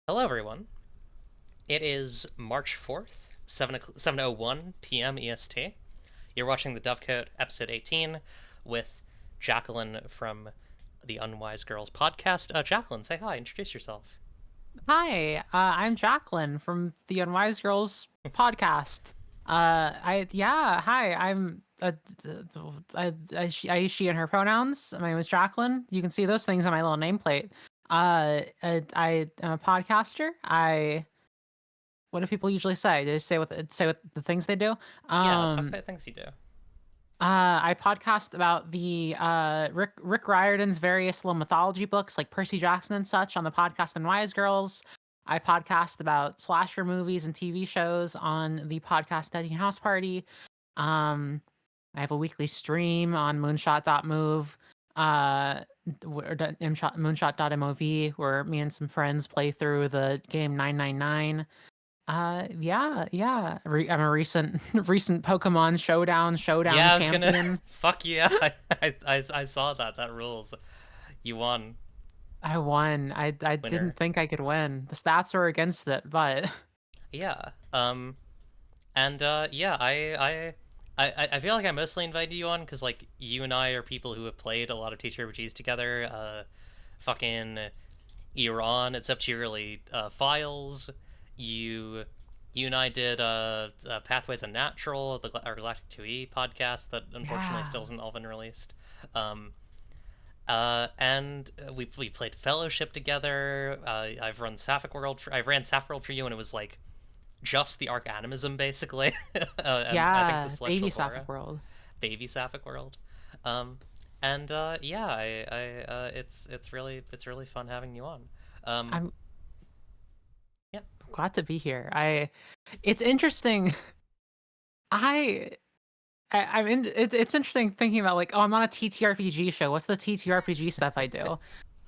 Hello, everyone. It is March 4th, 7:01 p.m. EST. You're watching the Dovecote episode 18 with Jacqueline from the Unwise Girls podcast. Jacqueline, say hi, introduce yourself. Hi, I'm Jacqueline from the Unwise Girls podcast. Hi, I use she and her pronouns. My name is Jacqueline. You can see those things on my little nameplate. I am a podcaster. What do people usually say? They say what the things they do. Yeah, talk Um, about things you do. I podcast about the Rick Riordan's various little mythology books like Percy Jackson and such on the podcast and Wise Girls. I podcast about slasher movies and TV shows on the podcast Dead House Party. Um, I have a weekly stream on moonshot.move, moonshot.mov, where me and some friends play through the game 999. I'm a recent recent Pokemon Showdown Yeah, I was gonna. champion. Fuck yeah, I saw that. That rules. You won. I won. I didn't Winner. think I could win. The stats were against it, but Yeah. And yeah, I feel like I mostly invited you on because like you and I are people who have played a lot of TTRPGs together. Fucking Iran. It's up to your early files. You you and I did Pathways Unnatural, our Galactic 2E podcast that unfortunately yeah. still isn't all been released. Um, and we played Fellowship together. I've ran Sapphic World for you, and it was like just the Arc Animism basically, and I think the Yeah, Celestial baby Sapphic Flora, World. baby Sapphic World, um, and yeah, it's really fun having you on. Um, I'm yeah, glad to be here. It's interesting. I it's interesting thinking about like, oh, I'm on a TTRPG show. What's the TTRPG stuff I do?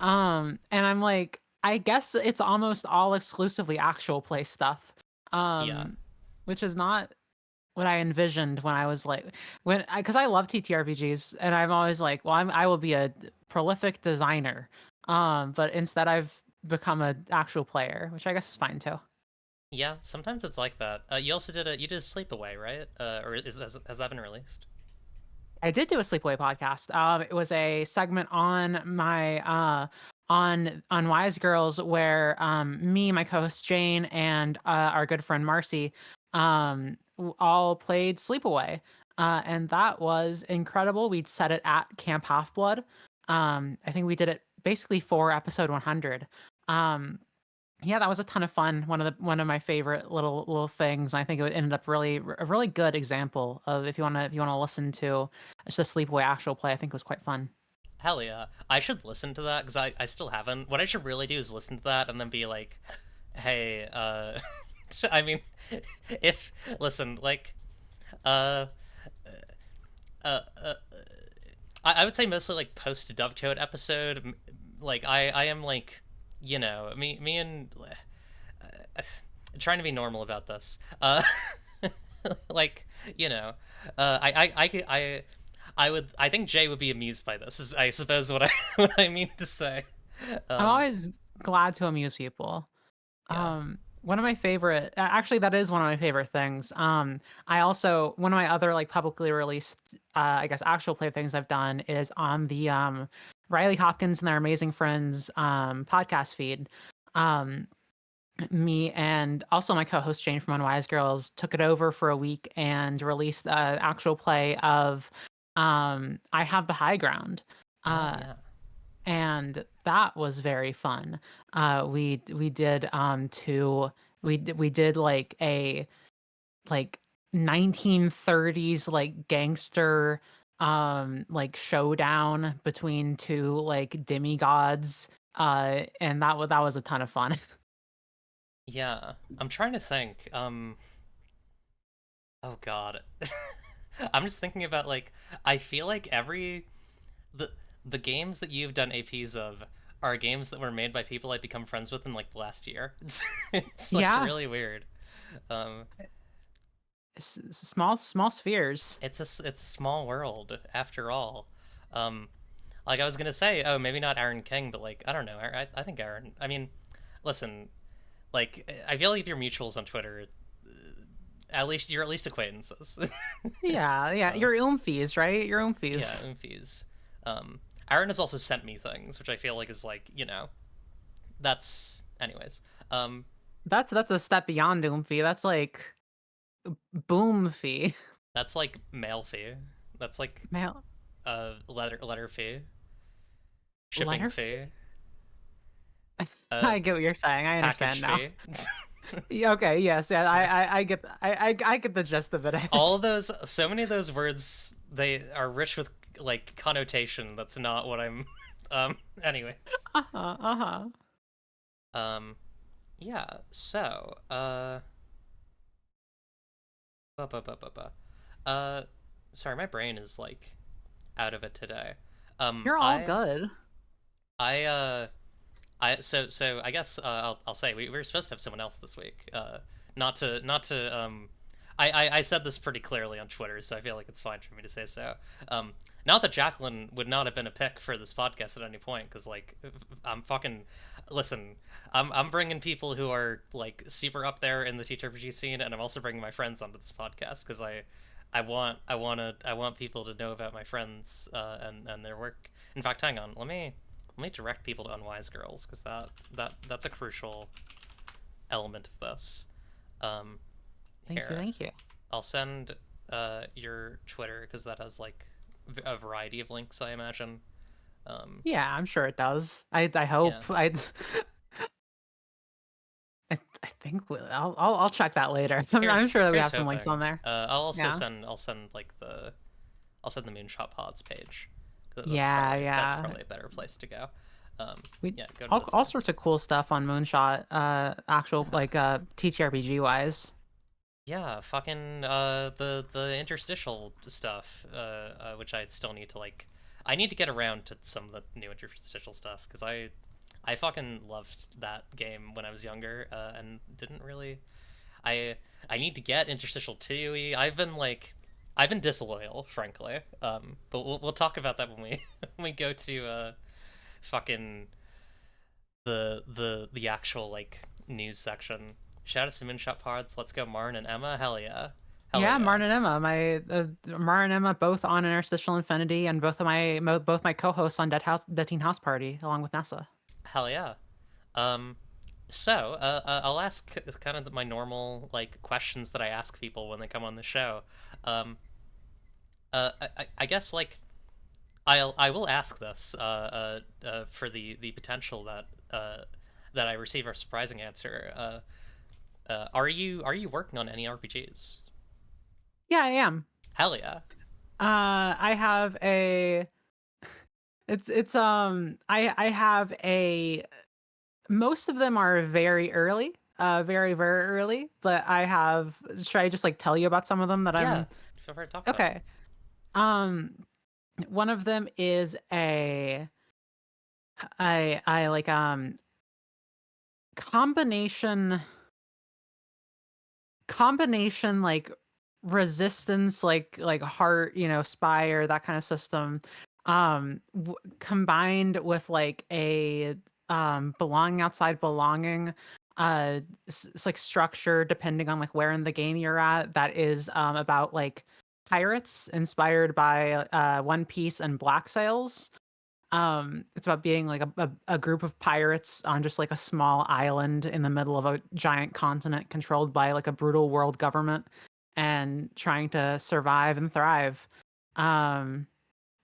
And I'm like, I guess it's almost all exclusively actual play stuff. yeah, Um, which is not what I envisioned when I was like because I love TTRPGs and I'm always like, well, I will be a prolific designer. But instead I've become an actual player, which I guess is fine too. yeah. Sometimes it's like that. You also did a Sleepaway, right? Or has that been released? I did do a sleepaway podcast. It was a segment on my on Wise Girls where me, my co-host Jane, and our good friend Marcy all played Sleepaway, and that was incredible. We set it at Camp Half Blood. I think we did it basically for episode 100. Um, yeah, that was a ton of fun. One of my favorite little things. I think it ended up really a really good example of if you wanna listen to just a sleepaway actual play. I think it was quite fun. Hell yeah. I should listen to that because I still haven't. What I should really do is listen to that and then be like, hey, I mean, if, listen, like, uh, uh, uh I would say mostly like post Dovecote episode. Like, I am like, me and trying to be normal about this. Like, you know, I think Jay would be amused by this. Is I suppose what I what I mean to say. I'm Um, always glad to amuse people. yeah. One of my favorite actually that is one of my favorite things. I also one of my other like publicly released I guess actual play things I've done is on the Riley Hopkins and their amazing friends podcast feed. Um Me and also my co-host Jane from Unwise Girls took it over for a week and released an actual play of I Have the High Ground. Oh Uh yeah. and that was very fun. We did we did like a like 1930s like gangster like showdown between two like demigods and that was a ton of fun. Yeah. I'm trying to think. Oh God. I'm just thinking about like I feel like the the games that you've done APs of are games that were made by people I've become friends with in like the last year. It's like Yeah. really weird. Um, Small spheres. it's a small world after all. Um, I was gonna say, oh, maybe not Aaron King, but like I don't know. I think Aaron. I mean, listen. Like, I feel like if you're mutuals on Twitter, at least you're at least acquaintances. Yeah, yeah. uh, Your fees, right? Your yeah, fees. Oomphies. Aaron has also sent me things, which I feel like is like, that's anyways. Um, That's a step beyond fee. That's like boom fee. that's like mail fee. That's like Mail letter fee, shipping letter fee. fee, uh, I get what you're saying. I package understand now. fee. Yeah, okay, yes, yeah, Yeah. I get I get the gist of it, I think. All of those, so many of those words, they are rich with like connotation. That's not what I'm. Anyways. Uh-huh, uh-huh. Um, yeah. So, bu- bu- bu- bu- bu. uh, sorry, my brain is like out of it today. Um, You're all I, good. I, so I guess I'll say we were supposed to have someone else this week. Not to. I said this pretty clearly on Twitter, so I feel like it's fine for me to say so. Not that Jacqueline would not have been a pick for this podcast at any point, because like I'm fucking listen. I'm bringing people who are like super up there in the TTRPG scene, and I'm also bringing my friends onto this podcast because I want people to know about my friends and their work. In fact, hang on, let me direct people to Unwise Girls because that's a crucial element of this. Um, Thank you, Here, thank you. I'll send your Twitter because that has like a variety of links, I imagine. Um, Yeah, I'm sure it does. I yeah. hope I think I'll check that later. I'm sure that we Here's have some links on hoping. there. Yeah. I'll send like I'll send the Moonshot Pods page. 'Cause Yeah, that's yeah. probably a better place to go. We Yeah, go to this all link. sorts of cool stuff on Moonshot, actual Yeah. like TTRPG wise. Yeah, fucking the interstitial stuff, which I still need to like. I need to get around to some of the new interstitial stuff because I fucking loved that game when I was younger, and didn't really. I I need to get interstitial 2. I've been disloyal, frankly. But we'll talk about that when we when we go to fucking the actual like news section. Shout out to Moonshot Pods. Let's go, Marn and Emma. Hell yeah. Hell Yeah, yeah. Martin and Emma, Martin and Emma, both on Interstitial Infinity, and both my co-hosts on Dead Teen House Party, along with Nessa. Hell yeah. Um, I'll ask kind of my normal like questions that I ask people when they come on the show. Um, I guess like I will ask this for the potential that that I receive a surprising answer. Are you working on any RPGs? Yeah, I am. Hell yeah. I have a. I have a. Most of them are very early, very early. But I have. Should I just like tell you about some of them that Yeah. I'm? Feel free to talk about them. Okay. Um, one of them is I like combination like resistance like heart, spire, that kind of system, combined with like a belonging outside belonging, it's like structure depending on like where in the game you're at, that is about like pirates inspired by One Piece and Black Sails. It's about being like a group of pirates on just like a small island in the middle of a giant continent controlled by like a brutal world government and trying to survive and thrive. Um,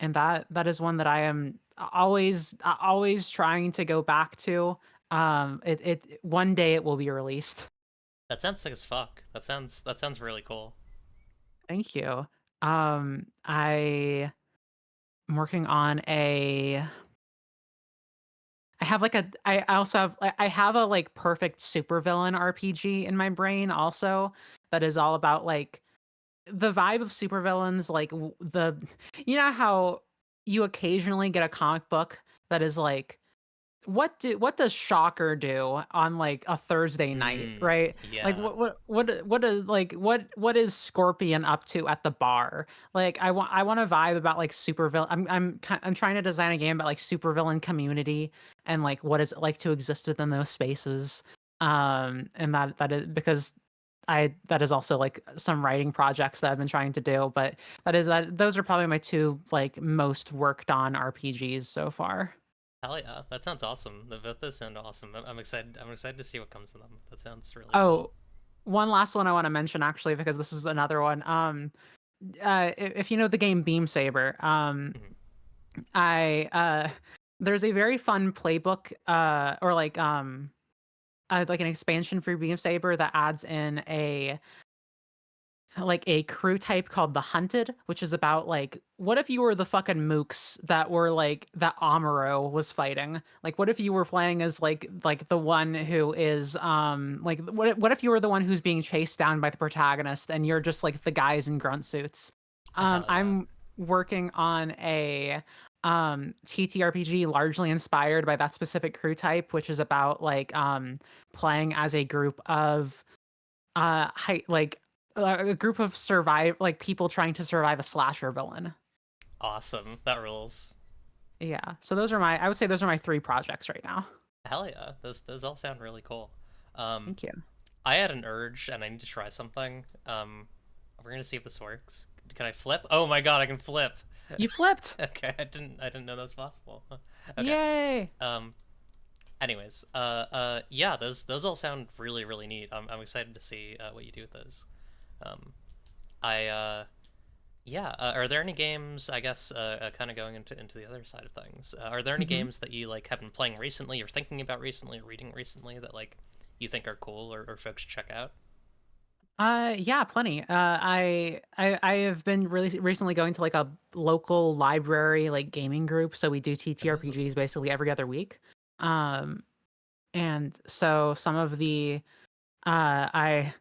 and that is one that I am always trying to go back to. It one day it will be released. That sounds sick as fuck. That sounds really cool. Thank you. I am working on a I have like a I also have I have a like perfect supervillain RPG in my brain also, that is all about like the vibe of supervillains, like the how you occasionally get a comic book that is like, what does Shocker do on like a Thursday night, right? Like Yeah. what is Scorpion up to at the bar? Like I want a vibe about like supervillain. I'm trying to design a game about like supervillain community and like what is it like to exist within those spaces. And that is because that is also like some writing projects that I've been trying to do, but those are probably my two like most worked on RPGs so far. Hell yeah, that sounds awesome. The both those sound awesome. I'm excited. I'm excited to see what comes to them. That sounds really cool. Oh, one last one I want to mention actually because this is another one. If you know the game Beam Saber, Mhm. I there's a very fun playbook or like an expansion for Beam Saber that adds in a crew type called the Hunted, which is about like what if you were the fucking mooks that were like that Amuro was fighting? Like what if you were playing as like the one who is like what if you were the one who's being chased down by the protagonist and you're just like the guys in grunt suits? Hell yeah. I'm working on a TTRPG largely inspired by that specific crew type, which is about like playing as a group of like a group of survive like people trying to survive a slasher villain. Awesome. That rules. Yeah. So those are my I would say those are my three projects right now. Hell yeah. Those all sound really cool. Um, Thank you. I had an urge and I need to try something. We're gonna see if this works. Can I flip? Oh my god, I can flip. You flipped. Okay, I didn't know that was possible. Okay. Yay. Um, anyways, yeah, those all sound really really neat. I'm excited to see what you do with those. Um, I yeah. Are there any games? I guess kind of going into the other side of things. Are there any hmm games that you like have been playing recently, or thinking about recently, or reading recently that like you think are cool or folks should check out? Yeah, plenty. I have been really recently going to like a local library like gaming group, so we do Ooh. TTRPGs basically every other week. Um and so some of the I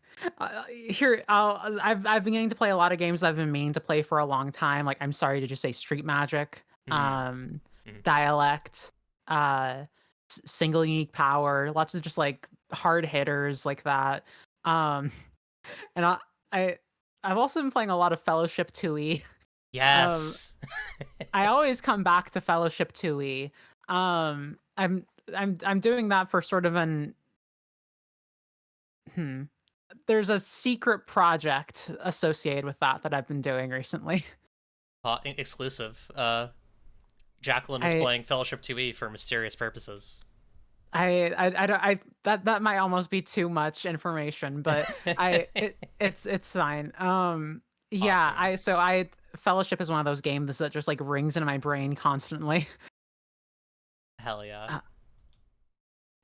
here I've been getting to play a lot of games that I've been meaning to play for a long time. Like I'm sorry to just say Street Magic, Mm, mm. Dialect, Single Unique Power, lots of just like hard hitters like that. Um, and I I've also been playing a lot of Fellowship 2E. Um, Yes. I always come back to Fellowship 2E. Um, I'm I'm doing that for sort of an hmm there's a secret project associated with that I've been doing recently. Exclusive. Jacqueline is I playing Fellowship 2E for mysterious purposes. I don't I that might almost be too much information, but it's fine. Yeah, Awesome. I Fellowship is one of those games that just like rings in my brain constantly. Hell yeah. Uh,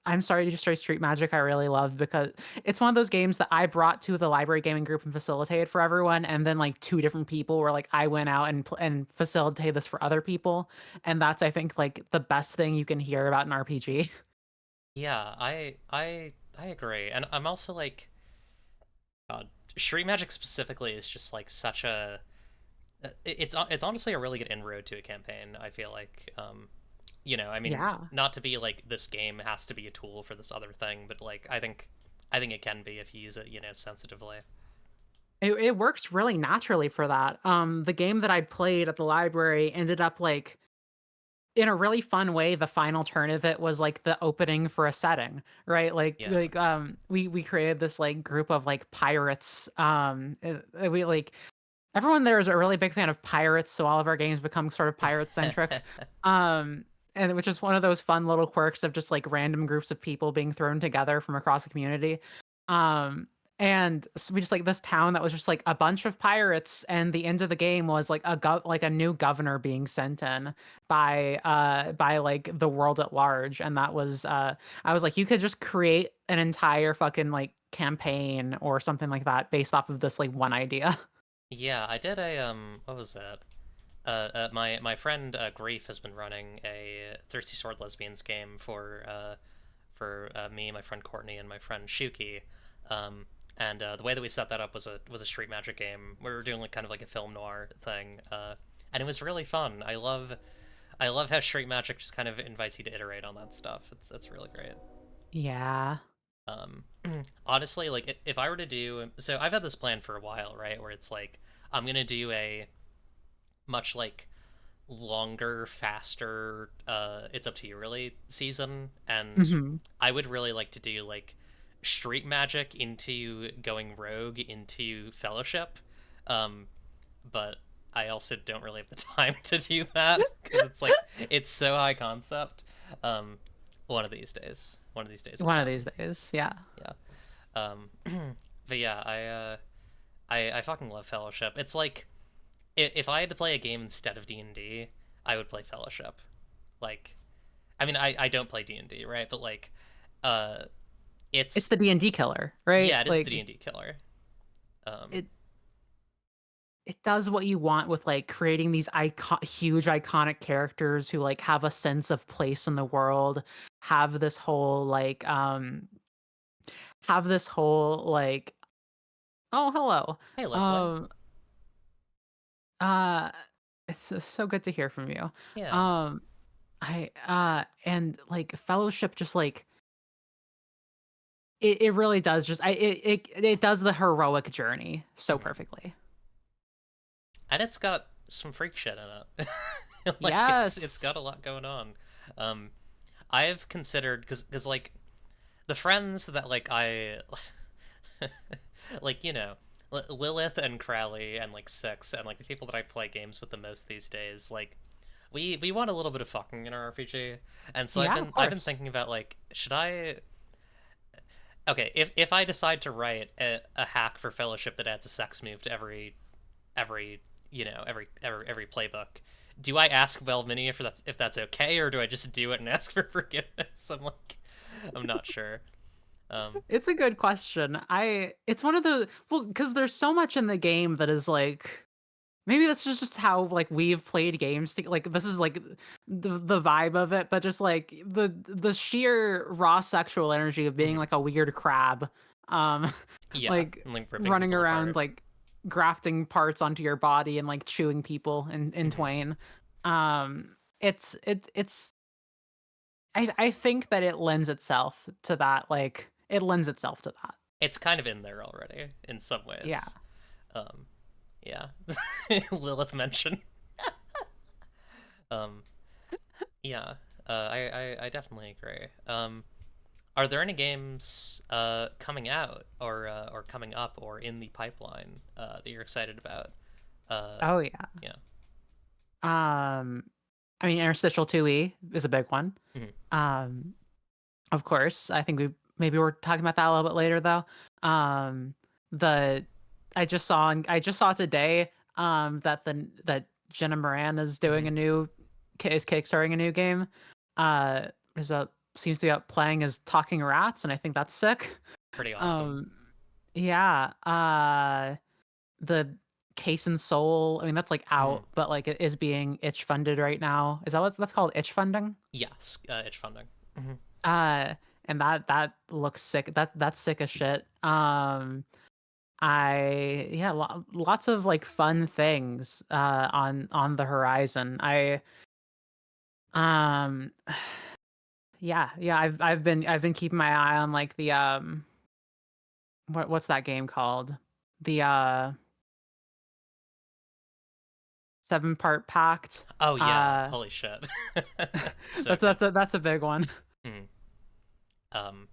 I'm sorry to just say Street Magic I really love because it's one of those games that I brought to the library gaming group and facilitated for everyone, and then like two different people were like, I went out and facilitated this for other people, and that's I think like the best thing you can hear about an RPG. Yeah, I agree. And I'm also like God, Street Magic specifically is just like such a it's honestly a really good inroad to a campaign, I feel like. I mean, Yeah. not to be like this game has to be a tool for this other thing, but like I think it can be if you use it, sensitively. It works really naturally for that. The game that I played at the library ended up like in a really fun way. The final turn of it was like the opening for a setting, right? Yeah. We created this like group of like pirates. We like everyone there is a really big fan of pirates, so all of our games become sort of pirate centric. And which is one of those fun little quirks of just like random groups of people being thrown together from across the community. Um, and so we just like this town that was just like a bunch of pirates, and the end of the game was like like a new governor being sent in by like the world at large, and that was I was like you could just create an entire fucking like campaign or something like that based off of this like one idea. Yeah, I did a what was that? My friend Grief has been running a Thirsty Sword Lesbians game for me, my friend Courtney, and my friend Shuki. And the way that we set that up was a Street Magic game. We were doing like kind of like a film noir thing, and it was really fun. I love how Street Magic just kind of invites you to iterate on that stuff. It's really great. Yeah. Um, honestly, like if I were to do, so I've had this plan for a while, right? Where it's like I'm gonna do a much like longer, faster, it's up to you really season, and hmm I would really like to do like street magic into going rogue into Fellowship, um, but I also don't really have the time to do that because it's like it's so high concept. Um, one of these days it'll One of these happen. days, yeah. Yeah. Um, but yeah, I fucking love Fellowship. It's like if I had to play a game instead of D&D, I would play Fellowship. Like, I mean, I don't play D&D, right? But like, uh, It's it's the D&D killer, right? yeah, it is the Like D&D killer. Um, it it does what you want with like creating these huge iconic characters who like have a sense of place in the world, have this whole like have this whole like oh hello. hey Leslie. Um uh it's so good to hear from you. Yeah. Um I and like fellowship just like it really does just it does the heroic journey so Mhm. perfectly. And it's got some freak shit in it. Like it's Yes. got a lot going on. Um, I've considered because like the friends that like I like Lilith and Crowley and like Six and like the people that I play games with the most these days, like we want a little bit of fucking in our RPG, and so Yeah, of I've been course. thinking about like should I okay if I decide to write a hack for Fellowship that adds a sex move to every every playbook. Do I ask Velmini if that's okay, or do I just do it and ask for forgiveness? I'm not sure. Um, It's a good question. It's one of the well, because there's so much in the game that is like maybe that's just how like we've played games like this is like the vibe of it, but just like the sheer raw sexual energy of being mhm. like a weird crab, um, Yeah, like and like ripping running people around apart. like grafting parts onto your body and like chewing people in Hmm. twain. It's I think that it lends itself to that like it lends itself to that. It's kind of in there already in some Yeah. ways. Um, yeah, Lilith mention. Um, yeah, I definitely agree. Are there any games coming out or coming up or in the pipeline that you're excited about? Oh yeah. Yeah. Um, I mean, interstitial 2E is a big one. Mhm. Um, of course, I think we maybe we're talking about that a little bit later though. Um, the I just saw today that Jenna Moran is doing Mhm. a new is kickstarting a new game. Is a seems to be out playing as talking rats, and I think that's sick. Pretty awesome. Um, yeah. The Case and Soul, I mean, that's like Mhm. out, but like it is being itch funded right now. Is that what that's called? Itch funding? Yes, itch funding. Mhm. Uh, and that looks sick. That's sick as shit. Yeah, lots of like fun things on the horizon. Um, yeah, I've been keeping my eye on like the what's that game called? The 7-part pact. Oh yeah, Uh, holy shit. So good. that's a big one. Mhm. Um,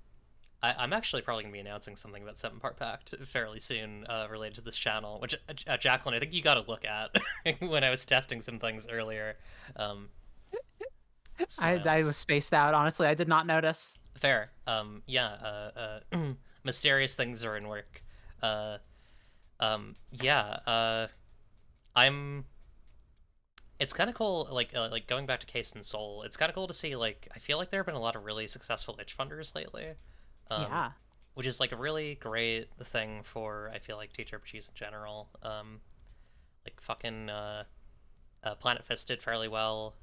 I'm actually probably gonna be announcing something about Seven Part Pact fairly soon, related to this channel, which Jacqueline, I think you got to look at when I was testing some things earlier. Um, I smiles. was spaced out. Honestly, I did not notice. Fair. Yeah. Mysterious things are in work. Uh, yeah. I'm. It's kind of cool, like going back to Case and Soul. It's kind of cool to see. Like, I feel like there have been a lot of really successful itch funders lately, um, Yeah. which is like a really great thing for I feel like TTRPGs in general. Like fucking Planet Fist did fairly well.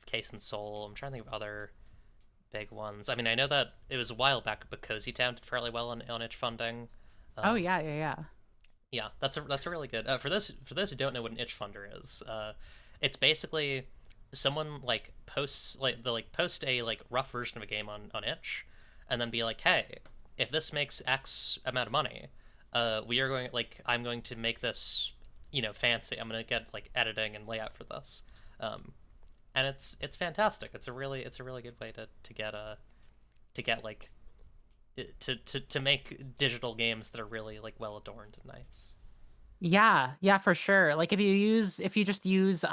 Case and Soul. I'm trying to think of other big ones. I mean, I know that it was a while back, but Cozy Town did fairly well on itch funding. Oh Um, yeah, yeah, yeah. yeah, that's a really good. For those who don't know what an itch funder is, it's basically someone like posts like they like post a like rough version of a game on itch, and then be like, hey, if this makes X amount of money, we are going like I'm going to make this fancy. I'm gonna get like editing and layout for this. And it's fantastic. It's a really good way to get like to make digital games that are really like well adorned and nice. Yeah, yeah, for sure. Like if you just use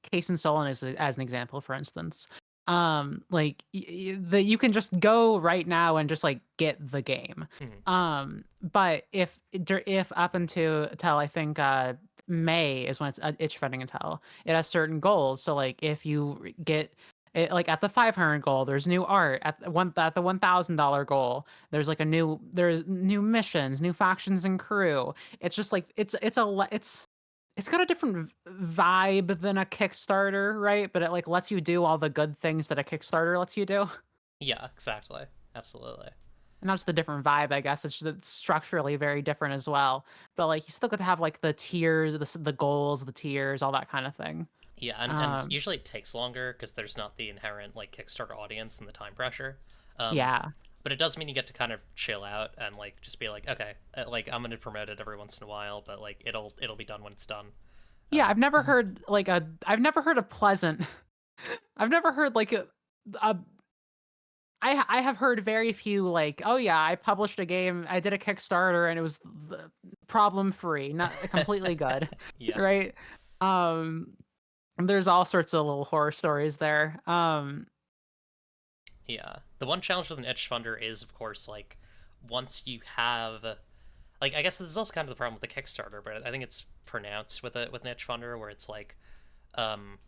Case and Solon as an example, for instance, like you can just go right now and just like get the game. Hmm. But if up until I think May is when it's running until it has certain goals. So like if you get it, like at the 500 goal, there's new art at the $1,000 goal. There's new missions, new factions and crew. It's just like it's got a different vibe than a Kickstarter, right? But it like lets you do all the good things that a Kickstarter lets you do. Yeah, exactly, absolutely. And that's the different vibe, I guess. It's just it's structurally very different as well. But like you still get to have like the tiers, the goals, the tiers, all that kind of thing. Yeah, and Um, usually it takes longer because there's not the inherent like Kickstarter audience and the time pressure. Um, yeah. but it does mean you get to kind of chill out and like just be like, okay, like I'm gonna promote it every once in a while, but like it'll be done when it's done. Yeah, Um, I've never heard a pleasant I've never heard like a I have heard very few like, "Oh yeah, I published a game, I did a Kickstarter and it was problem free, not completely good." yeah, Right? Um there's all sorts of little horror stories there. yeah. The one challenge with an itch funder is, of course, like once you have like I guess this is also kind of the problem with the Kickstarter, but I think it's pronounced with an itch funder where it's um,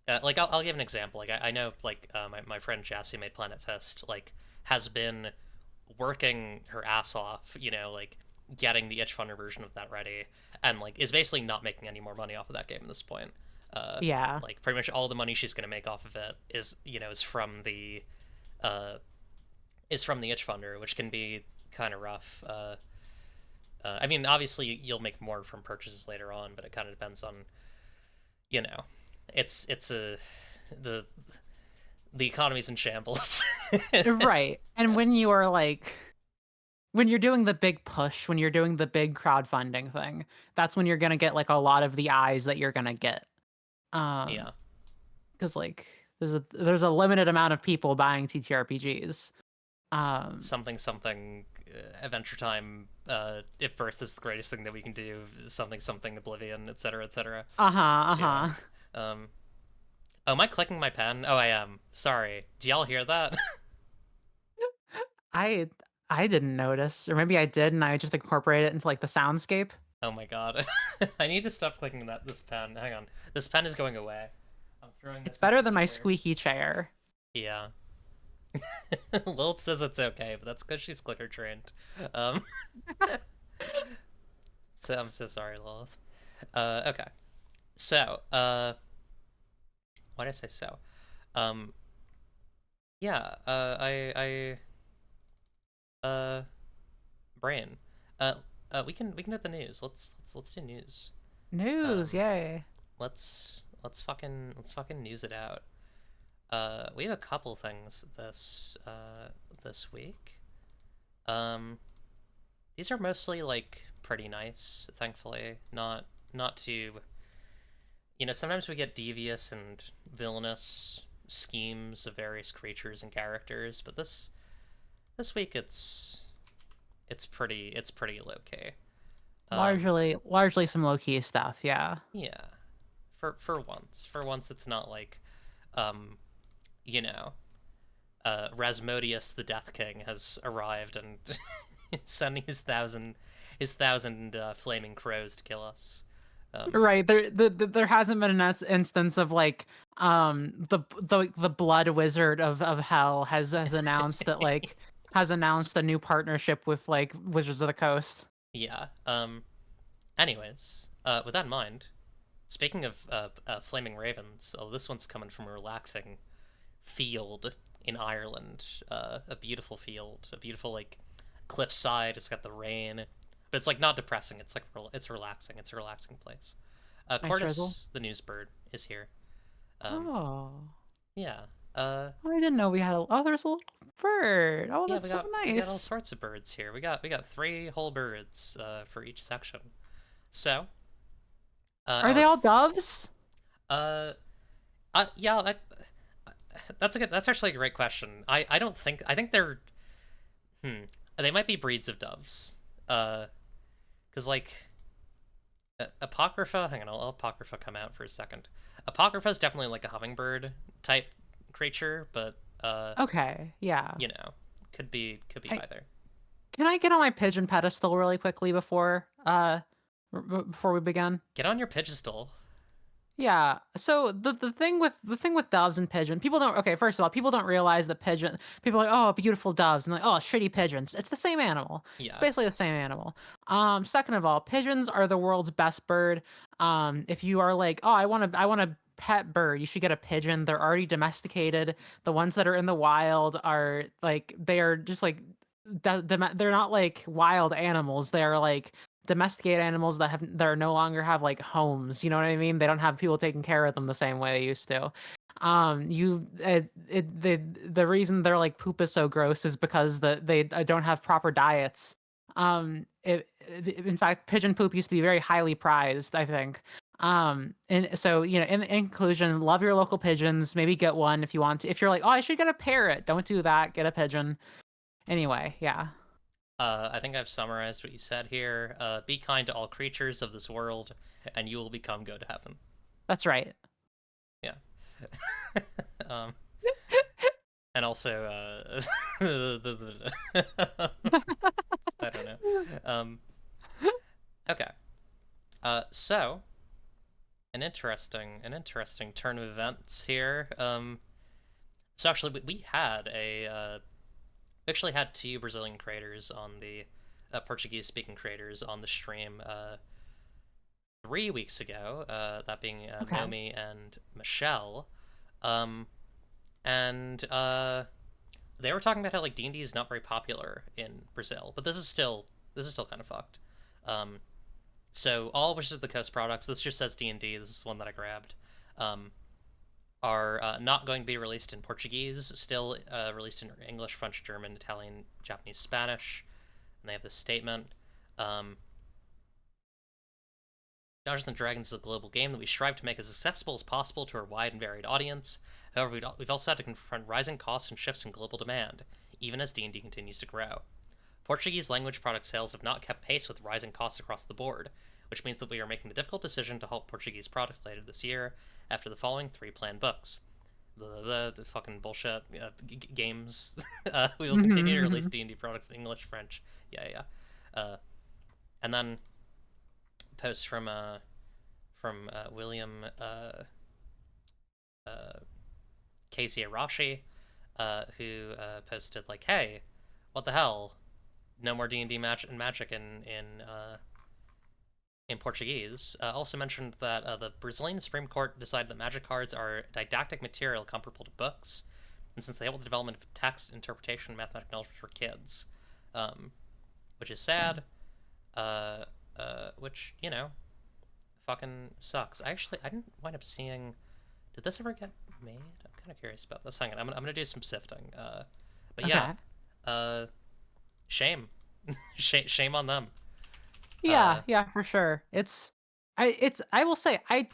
like I'll give an example. Like I know like my friend Jassy made Planet Fist like has been working her ass off, like getting the itch funder version of that ready, and like is basically not making any more money off of that game at this point. Uh, Yeah. like pretty much all the money she's gonna make off of it is from the uh, itch funder, which can be kind of rough. I mean, obviously you'll make more from purchases later on, but it kind of depends on you know, it's a the the economy's in shambles. Right. And when you're doing the big push, when you're doing the big crowdfunding thing, that's when you're gonna get like a lot of the eyes that you're gonna get. Um, Yeah, because like there's a limited amount of people buying TTRPGs. Um, something something Adventure Time. If Birth is the greatest thing that we can do, something something Oblivion, etc. etc. uh-huh, Yeah. uh-huh. Um. Oh, am I clicking my pen? Oh, I am. Sorry. Do y'all hear that? I I didn't notice, or maybe I did and I just incorporated it into like the soundscape. Oh my god. I need to stop clicking this pen. Hang on. This pen is going away. I'm throwing It's this into better the than my ether. squeaky chair. Yeah. Lilith says it's okay, but that's because she's clicker trained. Um, so I'm so sorry, Lilith. Okay. So, why did I say so? Um, yeah. Uh, Brain. Uh, we can do the news. Let's do news. News, Um, yay. let's fucking news it out. We have a couple things this week. Um, these are mostly like pretty nice, thankfully. Not too. Sometimes we get devious and villainous schemes of various creatures and characters, but this week it's pretty low key. Largely some low key stuff, yeah. Yeah, for once it's not like, um, you know, Rasmodius the Death King has arrived and sending his thousand flaming crows to kill us. Um, Right. There hasn't been an instance of like the blood wizard of hell has announced that like has announced a new partnership with like Wizards of the Coast. yeah. Anyways, with that in mind, speaking of flaming ravens, this one's coming from a relaxing field in Ireland. A beautiful field, a beautiful like cliffside. It's got the rain, but it's like not depressing. It's like it's relaxing. It's a relaxing place. Nice drizzle. Cordis, the news bird, is here. Um, Oh. yeah. Uh, Oh, I didn't know we had there's a little bird. Oh, yeah. that's so We got all nice. sorts of birds here. We got three whole birds for each section. So, Are our they all doves? uh, yeah. That's actually a great question. I don't think I think they're Hmm. They might be breeds of doves. Because like Apocrypha. Hang on, I'll Apocrypha come out for a second. Apocrypha is definitely like a hummingbird type creature, but Okay, yeah. you know, could be I, either. can I get on my pigeon pedestal really quickly before we begin? Get on your pedestal. Yeah. So the thing with doves and pigeon, people don't. Okay, first of all, people don't realize that pigeon. People are like, oh, beautiful doves, and like, oh, shitty pigeons. It's the same animal. It's Yeah. basically the same animal. Second of all, pigeons are the world's best bird. If you are like, oh, I want a pet bird, you should get a pigeon. They're already domesticated. The ones that are in the wild are like they are just like they're not like wild animals. They're like domesticated animals that are no longer have like homes. You know what I mean? They don't have people taking care of them the same way they used to. The reason their like poop is so gross is because they don't have proper diets. In fact, pigeon poop used to be very highly prized, I think. And so, in conclusion, love your local pigeons. Maybe get one if you want to. If you're like, oh, I should get a parrot, don't do that. Get a pigeon. Anyway, yeah, I think I've summarized what you said here. Be kind to all creatures of this world, and you will become go to heaven. that's right. Yeah. um, and also, I don't know. Okay. So an interesting turn of events here. So actually, we actually had two Brazilian creators on the Portuguese-speaking creators on the stream 3 weeks ago. That being Okay. Nomi and Michelle, um, and they were talking about how like D&D is not very popular in Brazil, but this is still kind of fucked. Um, so all Wizards of the Coast products, this just says D&D. This is one that I grabbed. Um, are not going to be released in Portuguese, still released in English, French, German, Italian, Japanese, Spanish. And they have this statement. Um, Dungeons and Dragons is a global game that we strive to make as accessible as possible to a wide and varied audience. However, we've also had to confront rising costs and shifts in global demand, even as D&D continues to grow. Portuguese language product sales have not kept pace with rising costs across the board, which means that we are making the difficult decision to halt Portuguese products later this year after the following 3 planned books. The fucking bullshit games. We will continue to release D&D products in English, French. Yeah. And then post from William Casey Arashi, who posted like, "Hey, what the hell? No more D&D magic in Portuguese." Also mentioned that the Brazilian Supreme Court decided that magic cards are didactic material comparable to books, and since they help with the development of text, interpretation, and mathematical knowledge for kids, which is sad. Which fucking sucks. I didn't wind up seeing. Did this ever get made? I'm kind of curious about this. Hang on, I'm gonna do some sifting. But yeah, Okay. uh, shame, shame on them. Yeah, yeah, for sure. I will say I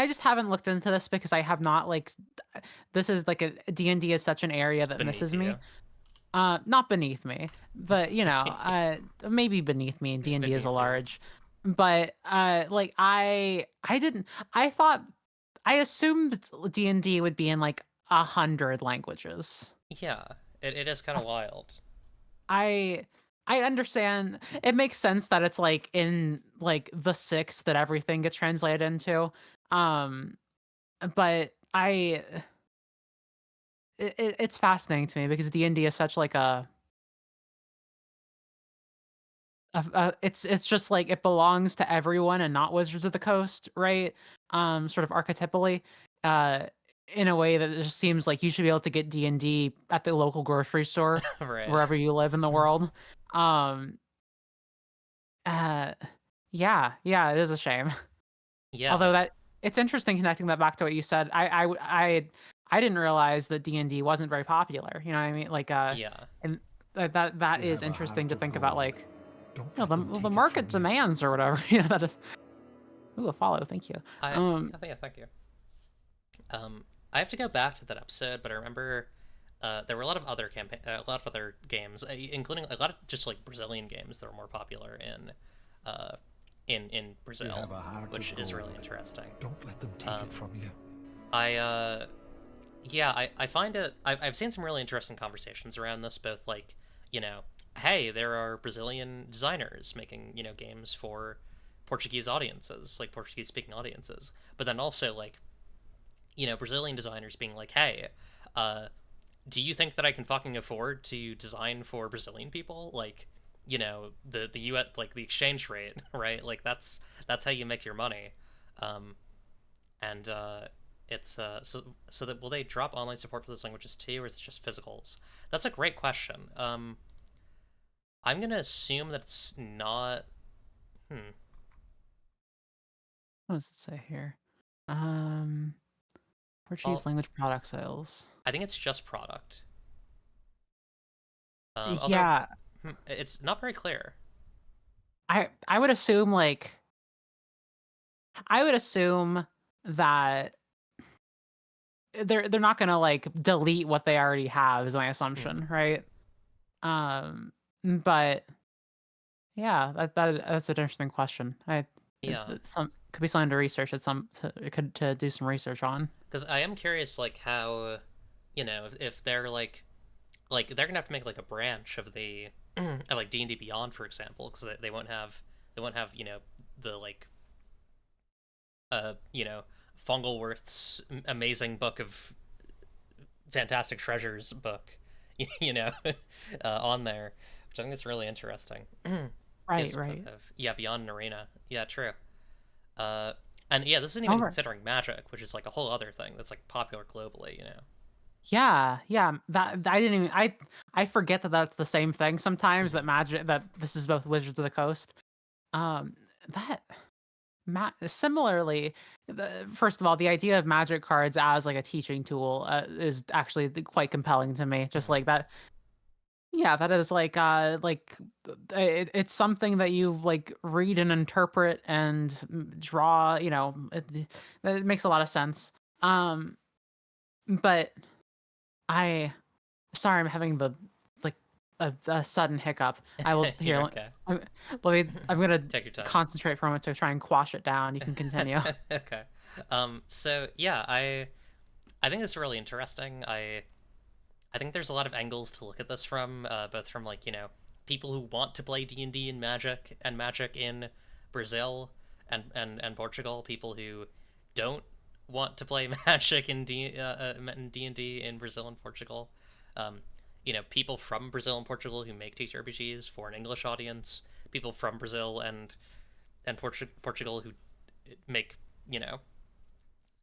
just haven't looked into this because I have not this is like a D&D is such an area It's that beneath misses you. me. Not beneath me, but maybe beneath me, and D&D is a Beneath you. large. But like I didn't I thought I assumed D&D would be in like 100 languages. Yeah, it is kind of wild. I I understand. It makes sense that it's like in like the six that everything gets translated into. Um, but it's fascinating to me because D&D is such like it's just like it belongs to everyone and not Wizards of the Coast, right? Sort of archetypally, uh, in a way that it just seems like you should be able to get D&D at the local grocery store Right. wherever you live in the world. Um, uh, yeah, it is a shame. Yeah. Although that it's interesting connecting that back to what you said. I didn't realize that D&D wasn't very popular. You know what I mean? Yeah. And that You is have a interesting heart to of think about. gold. Don't The let them the take it market from you. demands or whatever. That is. Ooh, a follow. Thank you. I Um. I think I thank you. I have to go back to that episode, but I remember there were a lot of other a lot of other games, including a lot of just like Brazilian games that were more popular uh, in You Brazil, have a heart which of is really gold. interesting. Don't let them take it Um, from you. I yeah, I find it. I've seen some really interesting conversations around this, both like, you know, hey, there are Brazilian designers making, games for Portuguese audiences, like Portuguese speaking audiences, but then also like, Brazilian designers being like, hey, uh, do you think that I can fucking afford to design for Brazilian people? Like, the US, like the exchange rate, right? Like that's how you make your money. Um, and it's so that will they drop online support for those languages too, or is it just physicals? That's a great question. I'm gonna assume that it's not. Hmm. What does it say here? Um, Portuguese Well, language product sales. I think it's just product. Although Yeah, it's not very clear. I would assume like I would assume that they're not gonna like delete what they already have is my Hmm. assumption, right? But yeah, that's an interesting question. Yeah, Some could be something to research. It's some it could to do some research on. because I am curious, like how, if they're like they're gonna have to make like a branch of the of like D&D Beyond, for example, because they won't have the like Fongleworth's amazing book of fantastic treasures book, you know, on there, which I think is really interesting. Right, Gives right. yeah, Beyond an Arena, yeah, true. Uh, and yeah, this isn't even All right. considering Magic, which is like a whole other thing that's like popular globally. Yeah, yeah. That I didn't even I forget that that's the same thing sometimes. Hmm. That magic that this is both Wizards of the Coast. Um, that similarly, first of all, the idea of magic cards as like a teaching tool is actually quite compelling to me. Just Hmm. like that, yeah, that is like it's something that you like read and interpret and draw. It makes a lot of sense. Um, but I sorry, I'm having the like a sudden hiccup. I will You're here. okay. I'm, I'm gonna Take your time. concentrate for a moment to try and quash it down. You can continue. Okay. So yeah, I think it's really interesting. I think there's a lot of angles to look at this from, both from like people who want to play D&D and Magic in Brazil and Portugal, people who don't want to play Magic in D&D in Brazil and Portugal, um, people from Brazil and Portugal who make TTRPGs for an English audience, people from Brazil and Portugal who make you know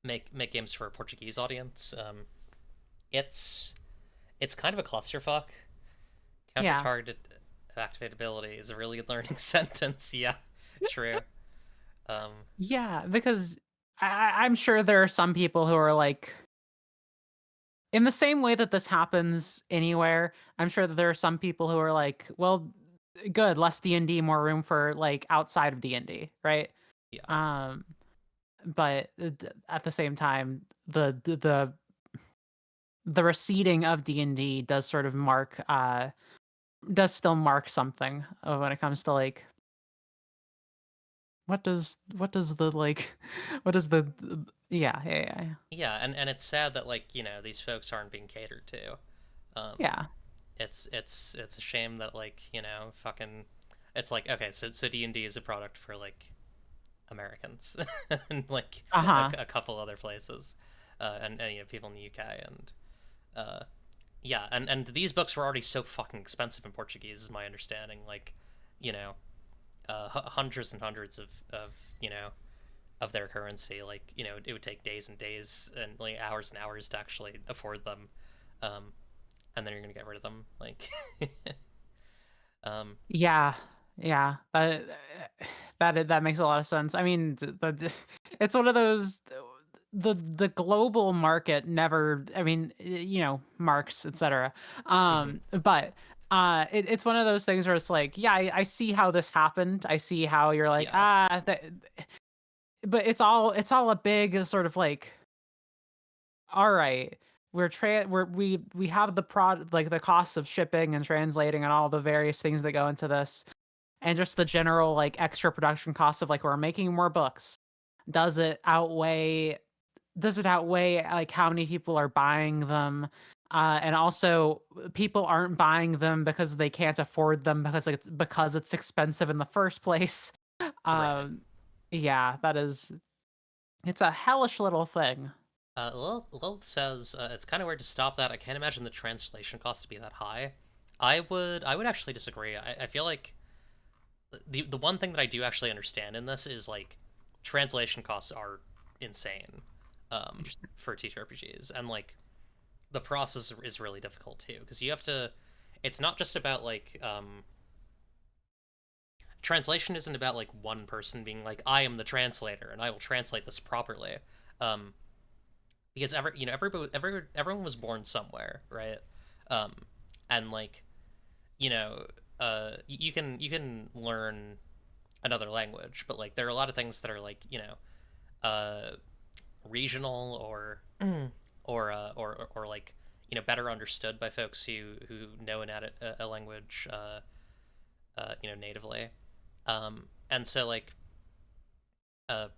make games for a Portuguese audience. It's it's kind of a clusterfuck. Counter Yeah. targeted activatability is a really good learning sentence. Yeah, true. Um, Yeah, because I'm sure there are some people who are like, in the same way that this happens anywhere, I'm sure that there are some people who are like, well, good, less D&D, more room for like outside of D&D, right? yeah, Um, but at the same time, the receding of D&D does sort of does still mark something when it comes to like what does the like what does yeah, yeah, yeah. yeah, and it's sad that like these folks aren't being catered to. Um, Yeah. it's a shame that like fucking it's like okay, so D&D is a product for like Americans and like Uh-huh. a couple other places, and people in the UK and uh, yeah, and these books were already so fucking expensive in Portuguese, is my understanding. Like, you know, hundreds and hundreds of of their currency. Like, it would take days and days and like hours and hours to actually afford them, um, and then you're gonna get rid of them. Like, um, Yeah. Yeah. That makes a lot of sense. I mean, it's one of those the global market never I mean, Marx, etc. mhm. But it's one of those things where it's like, yeah, I see how this happened. I see how you're like, Yeah, but it's all a big sort of like, all right. we have the prod like the costs of shipping and translating and all the various things that go into this, and just the general like extra production cost of like we're making more books. Does it outweigh like how many people are buying them? And also people aren't buying them because they can't afford them because it's expensive in the first place. Right. Um, yeah, it's a hellish little thing. Lilith says it's kind of weird to stop that. I can't imagine the translation cost to be that high. I would actually disagree. I feel like the one thing that I do actually understand in this is like translation costs are insane Interesting. for TTRPGs, and like the process is really difficult too because you have to. It's not just about like translation isn't about like one person being like I am the translator and I will translate this properly. Um, because everyone was born somewhere, right? Um, and like you know, you can learn another language, but like there are a lot of things that are like uh, regional or like better understood by folks who know and edit a language natively. And so like uh,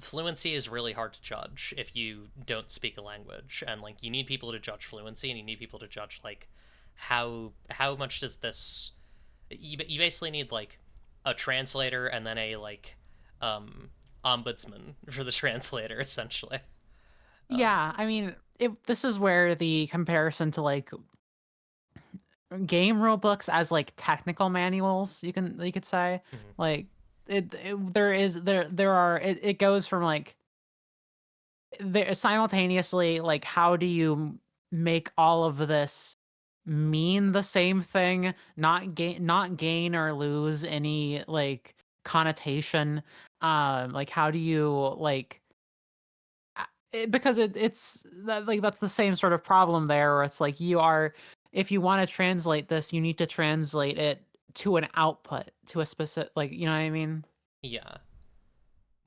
fluency is really hard to judge if you don't speak a language, and like you need people to judge fluency, and you need people to judge like how much does this you basically need like a translator and then a like um ombudsman for the translator essentially. um Yeah, I mean, this is where the comparison to like game rule books as like technical manuals, you could say, mhm. like there is there are it goes from like there simultaneously like how do you make all of this mean the same thing, not gain or lose any like connotation, like how do you like because it's that like that's the same sort of problem there where it's like you are if you want to translate this you need to translate it to an output to a specific like you know what I mean. Yeah,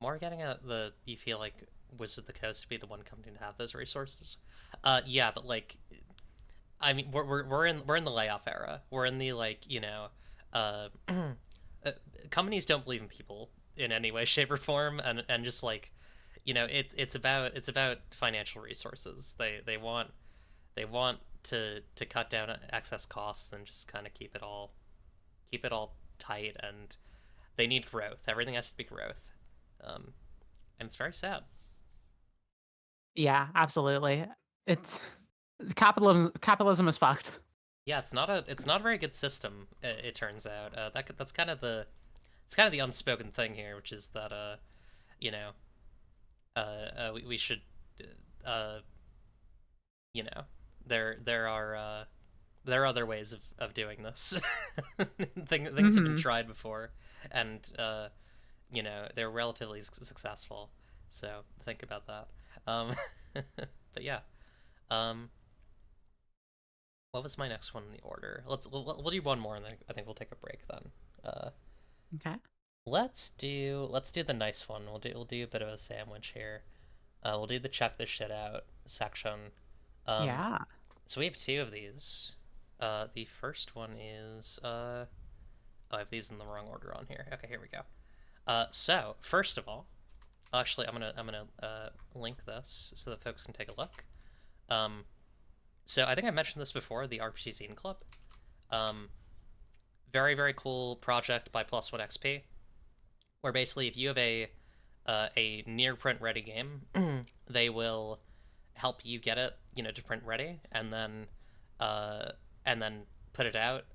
more getting at the you feel like Wizards of the Coast to be the one company to have those resources. Yeah, but like I mean we're in the layoff era. We're in the like companies don't believe in people in any way, shape, or form, and just like it's about financial resources. They want to cut down excess costs and just kind of keep it all tight, and they need growth. Everything has to be growth, um, and it's very sad. Yeah, absolutely. It's capitalism is fucked. Yeah, it's not a very good system. It turns out that's kind of the unspoken thing here, which is that you know we should uh you know there are other ways of doing this. Things have been Mhm. tried before, and they're relatively successful. So think about that. But yeah, um, what was my next one in the order? We'll do one more, and then I think we'll take a break then. Uh, Okay. let's do the nice one. We'll do a bit of a sandwich here. We'll do the check this shit out section. Um, Yeah. so we have two of these. The first one is oh, I have these in the wrong order on here. Okay, here we go. So first of all, actually, I'm gonna link this so that folks can take a look. Um, so I think I mentioned this before. The RPG Zine Club. Um, very very cool project by Plus One XP, where basically if you have a near print ready game, they will help you get it, to print ready, uh, and then put it out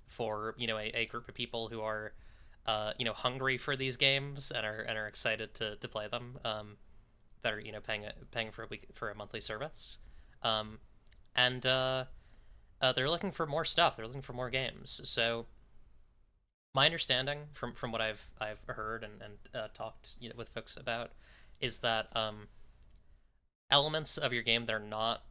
for a group of people who are hungry for these games and are excited to play them. That are paying for a monthly service, um, and they're looking for more stuff. They're looking for more games. So my understanding from what I've heard and talked with folks about is that elements of your game that are not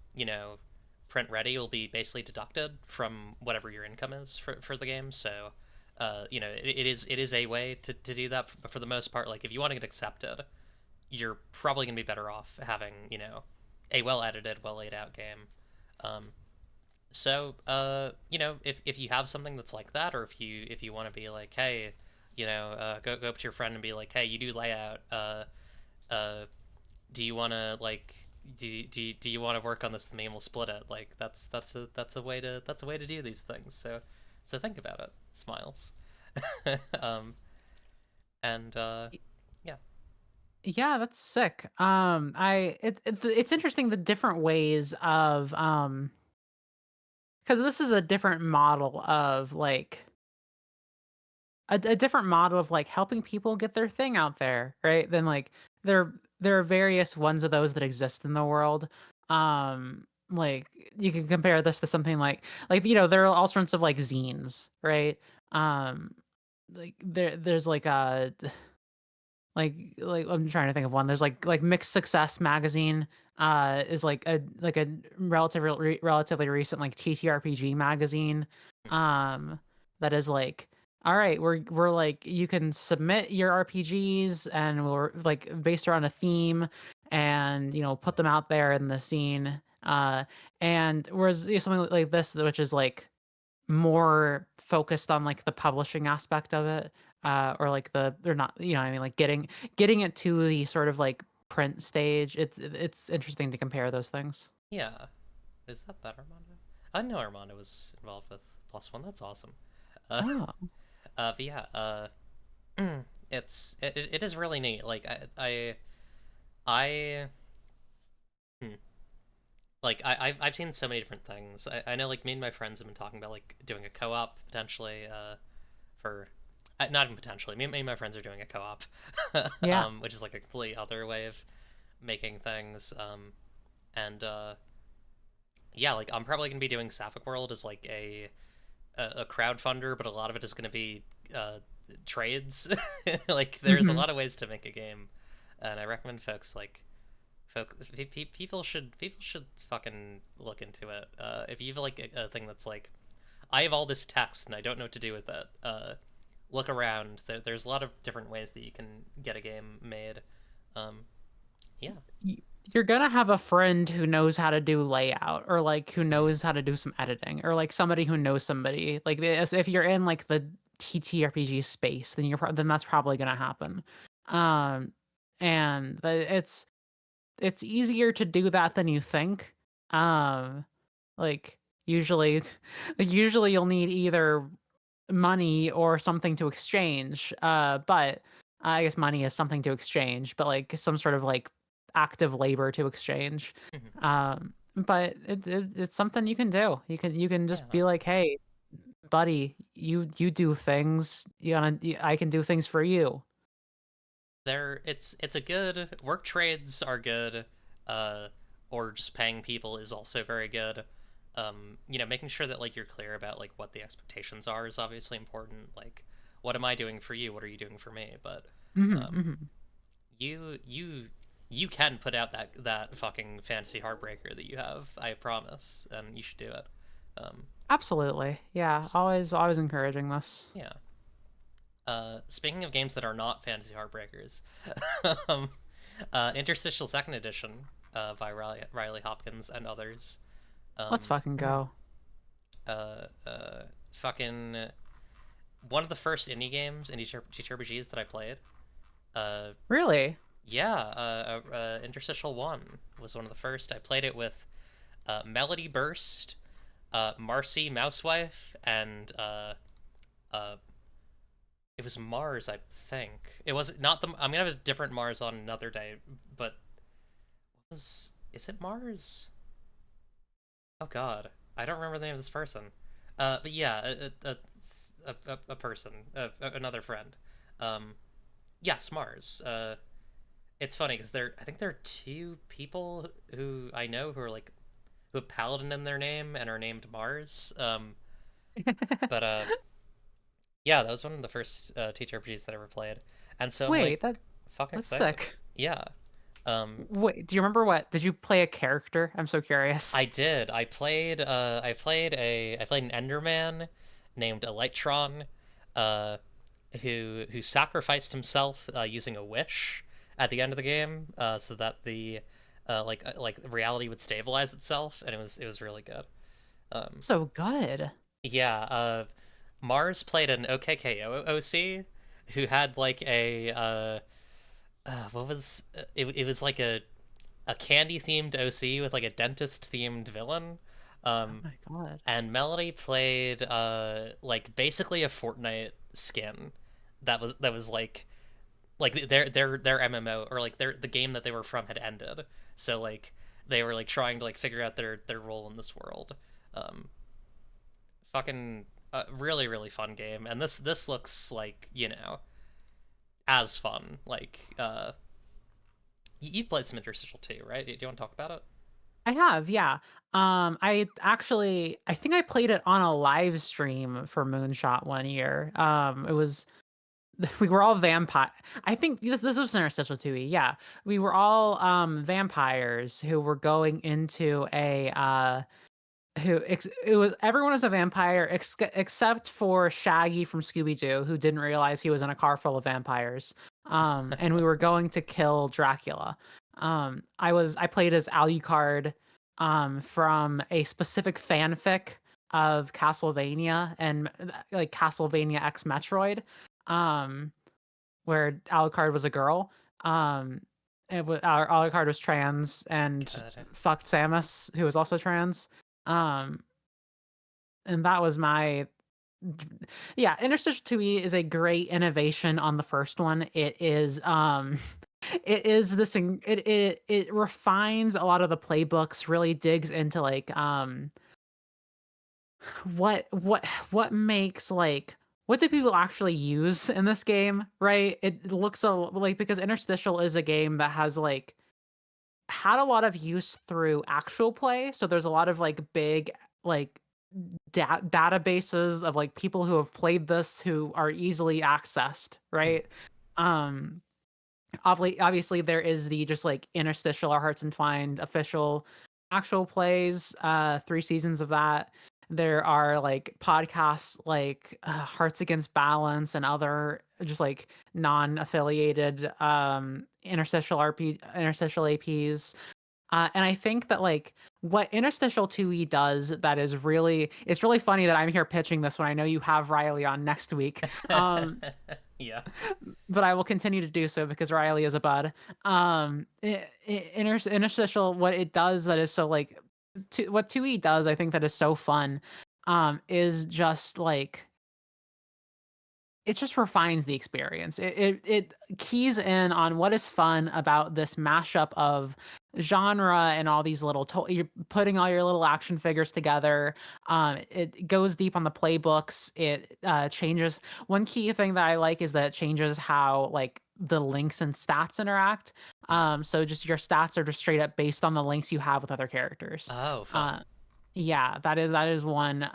print ready will be basically deducted from whatever your income is for the game. So it is a way to do that, but for the most part, like if you want to get accepted, you're probably going to be better off having a well edited, well laid out game. Um, so you know, if you have something that's like that, or if you want to be like, hey, you know, go up to your friend and be like, hey, you do layout. Uh, do you want to like do you want to work on this with me and we'll split it? Like that's a way to do these things. So think about it. Smiles. um and yeah. Yeah, that's sick. It's interesting the different ways of because this is a different model of like a different model of like helping people get their thing out there, right? Then like there are various ones of those that exist in the world. Like you can compare this to something like you know there are all sorts of like zines, right? Um, like there's like I'm trying to think of one. There's like Mixed Success magazine is like a relatively recent like TTRPG magazine that is like all right, we're like you can submit your RPGs and we're like based around a theme and you know put them out there in the scene and whereas you know, something like this which is like more focused on like the publishing aspect of it or like the they're not you know what I mean like getting it to the sort of like print stage it's interesting to compare those things. Yeah. Is that Armando? I didn't know Armando was involved with Plus One. That's awesome. Uh, Oh but yeah, it is really neat. Like I hmm, like I've seen so many different things. I know like me and my friends have been talking about like doing a co-op potentially for not even potentially. Me and my friends are doing a co-op, yeah. which is like a complete other way of making things. And yeah, like I'm probably gonna be doing Sapphic World as like a crowdfunder, but a lot of it is gonna be uh, trades. Like there's a Hmm. lot of ways to make a game, and I recommend folks like people should fucking look into it. If you have like a thing that's like, I have all this text and I don't know what to do with it. Look around. There's a lot of different ways that you can get a game made. Um, yeah. You're gonna have a friend who knows how to do layout or like who Mhm. knows how to do some editing or like somebody who knows somebody like if you're in like the TTRPG space then then that's probably gonna happen um and it's easier to do that than you think. Um, like usually, usually you'll need either money or something to exchange. But I guess money is something to exchange, but like some sort of like active labor to exchange. Mhm. But it's something you can do. You can just Yeah. be like, hey, buddy, you do things. I can do things for you. It's a good work trades are good, uh, or just paying people is also very good. You know, making sure that like you're clear about like what the expectations are is obviously important. Like, what am I doing for you? What are you doing for me? But Hmm. um, Hmm. you you can put out that fucking fantasy heartbreaker that you have. I promise, and you should do it. Um, Absolutely. Yeah. Always encouraging this. yeah. Speaking of games that are not fantasy heartbreakers, um, Interstitial Second Edition by Riley Hopkins and others. Let's Um, fucking go. fucking one of the first indie games, indie TTRPGs that I played. Uh, Really? yeah, Interstitial One was one of the first. I played it with Melody Burst, Marcy Mousewife, and uh, it was Mars, I think. It was not the. I'm gonna have a different Mars on another day, but was is it Mars? Oh God, I don't remember the name of this person. But yeah, a person, another friend. Um, yes, Mars. It's funny because I think there are two people who I know who are like who have Paladin in their name and are named Mars. But yeah, that was one of the first TTRPGs that I ever played, and so I'm Wait, like fucking that's excited. sick. Yeah. Um, Wait, do you remember what? Did you play a character? I'm so curious. I did. I played an Enderman named Electron, uh, who sacrificed himself using a wish at the end of the game, so that the like reality would stabilize itself, and it was really good. Um, So good. yeah, Mars played an OKKO OC who had like what was it was like a candy themed OC with like a dentist themed villain. Oh Um, my god. and Melody played like basically a Fortnite skin that was like their MMO, or like the game that they were from had ended. So like they were like trying to like figure out their role in this world. Um, fucking really really fun game, and this looks like, as fun. Like you've played some Interstitial too, right? Do you want to talk about it? I have, yeah. I think I played it on a live stream for Moonshot one year. It was we were all vampire. I think this was Interstitial 2E. Yeah, we were all vampires who were going into a it was everyone was a vampire except for Shaggy from Scooby Doo, who didn't realize he was in a car full of vampires. And we were going to kill Dracula. I played as Alucard, from a specific fanfic of Castlevania and like Castlevania X Metroid, um, where Alucard was a girl. Um, Alucard was trans and God. fucked Samus, who was also trans. Um, and that was my yeah. Interstitial 2E is a great innovation on the first one. It is it is this it refines a lot of the playbooks, really digs into like what makes like what do people actually use in this game, right? It looks like because Interstitial is a game that has like had a lot of use through actual play. So there's a lot of like big like databases of like people who have played this who are easily accessed, right? Um obviously there is the just like Interstitial or Hearts Entwined official actual plays, 3 seasons of that. There are like podcasts like Hearts Against Balance and other just like non-affiliated interstitial APs. And I think that like what Interstitial 2E does that is really it's really funny that I'm here pitching this when I know you have Riley on next week. Yeah. But I will continue to do so because Riley is a bud. Interstitial, what it does that is so like what 2E does, I think that is so fun, is just like it just refines the experience. It keys in on what is fun about this mashup of genre and all these little you're putting all your little action figures together. It goes deep on the playbooks. It changes. One key thing that I like is that it changes how like the links and stats interact. So just your stats are just straight up based on the links you have with other characters. Oh, Uh, fun. yeah, that is one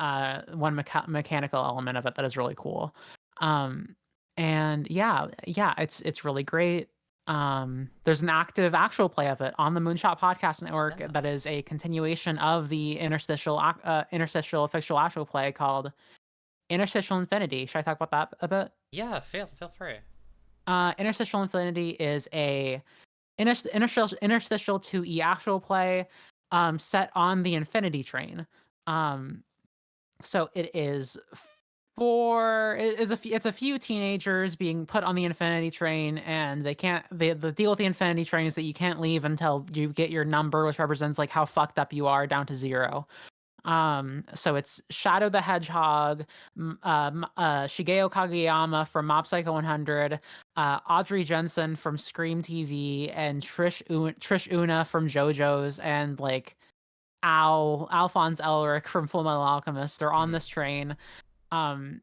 mechanical element of it that is really cool. Um, and yeah, it's really great. There's an active actual play of it on the Moonshot Podcast Network Yeah. that is a continuation of the interstitial official actual play called Interstitial Infinity. Should I talk about that a bit? Yeah, feel free. Interstitial Infinity is a interstitial 2E actual play set on the Infinity Train. Um, so it is it's a few teenagers being put on the Infinity Train, and they can't the deal with the Infinity Train is that you can't leave until you get your number, which represents like how fucked up you are, down to 0. So it's Shadow the Hedgehog, Shigeo Kageyama from Mob Psycho 100, Audrey Jensen from Scream TV, and Trish Una from JoJo's, and like Alphonse Elric from Full Metal Alchemist. They're on Mhm. this train. Um,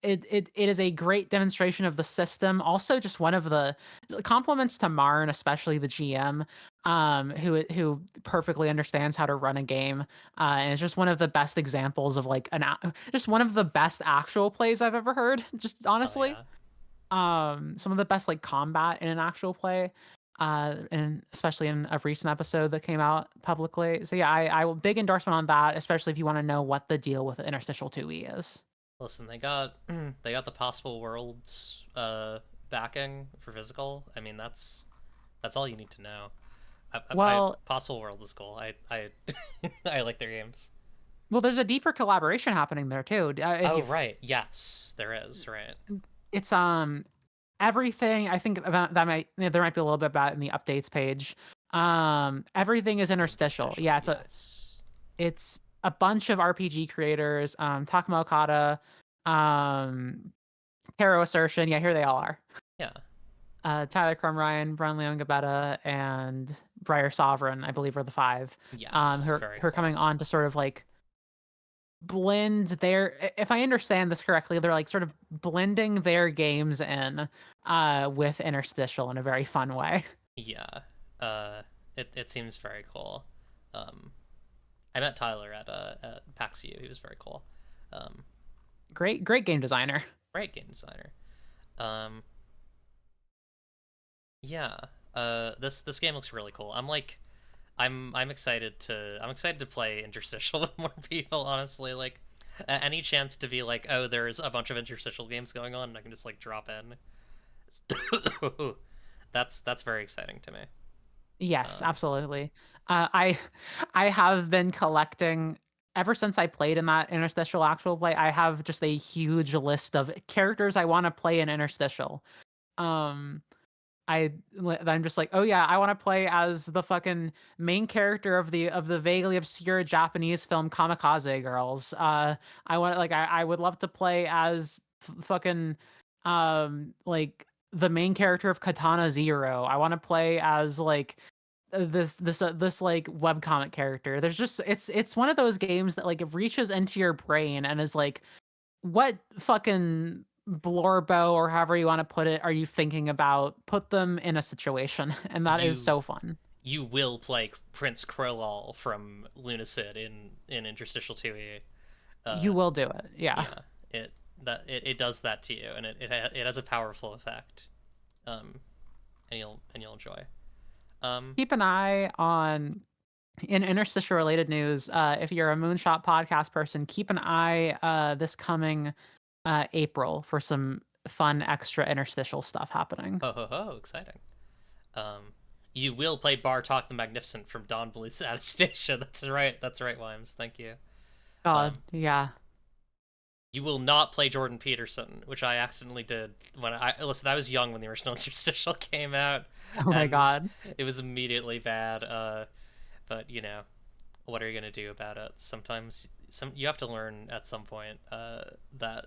it is a great demonstration of the system. Also, just one of the compliments to Marn, especially the GM, who perfectly understands how to run a game, and it's just one of the best examples of like just one of the best actual plays I've ever heard. Just Hell honestly, yeah. some of the best like combat in an actual play. And especially in a recent episode that came out publicly. So yeah, I will big endorsement on that, especially if you want to know what the deal with Interstitial 2E is. Listen, they got they got the possible worlds backing for physical. I mean, that's all you need to know. Well, Possible Worlds is cool. I I like their games. there's a deeper collaboration happening there too. If Oh you, right, yes, there is, right. it's everything. I think about that might there might be a little bit about it in the updates page. Everything is interstitial. Interstitial, Yeah, yes. it's a bunch of RPG creators. Takuma Okada, um, Hero Assertion. Yeah, here they all are. Yeah. Tyler Crumb Ryan, Brian Leon Gabetta, and Briar Sovereign, I believe, are the five. Yes, very Who are cool. coming on to sort of like blend their. If I understand this correctly, they're like sort of blending their games in with interstitial in a very fun way. Yeah. Uh, it seems very cool. Um, I met Tyler at PAX U. He was very cool. Um, Great game designer. great game designer. Um, yeah. This game looks really cool. I'm excited to play Interstitial with more people. Honestly, like any chance to be like, oh, there's a bunch of Interstitial games going on, and I can just like drop in. That's very exciting to me. Yes, Um, absolutely. I I have been collecting ever since I played in that interstitial actual play. I have just a huge list of characters I want to play in interstitial. Um, I'm just like, oh yeah, I want to play as the fucking main character of the vaguely obscure Japanese film Kamikaze Girls. I want like I would love to play as fucking like the main character of Katana Zero. I want to play as like this like webcomic character. There's just it's one of those games that like it reaches into your brain and is like, what fucking blorbo or however you want to put it are you thinking about? Put them in a situation, and that is you so fun. you will play Prince Krolal from Lunacid in Interstitial 2E. You Uh, will do it. Yeah. yeah, it does that to you, and it has a powerful effect. Um, and you'll enjoy. Um, Keep an eye on in interstitial related news. If you're a Moonshot podcast person, keep an eye this coming April for some fun extra interstitial stuff happening. ho ho ho, exciting. Um, you will play Bartok the Magnificent from Don Bluth's Anastasia. That's right. That's right, Wimes. Thank you. God, Um, yeah. you will not play Jordan Peterson, which I accidentally did when I listen. I was young when the original Interstitial came out, Oh my and god. it was immediately bad. But you know, what are you gonna do about it? Sometimes you have to learn at some point that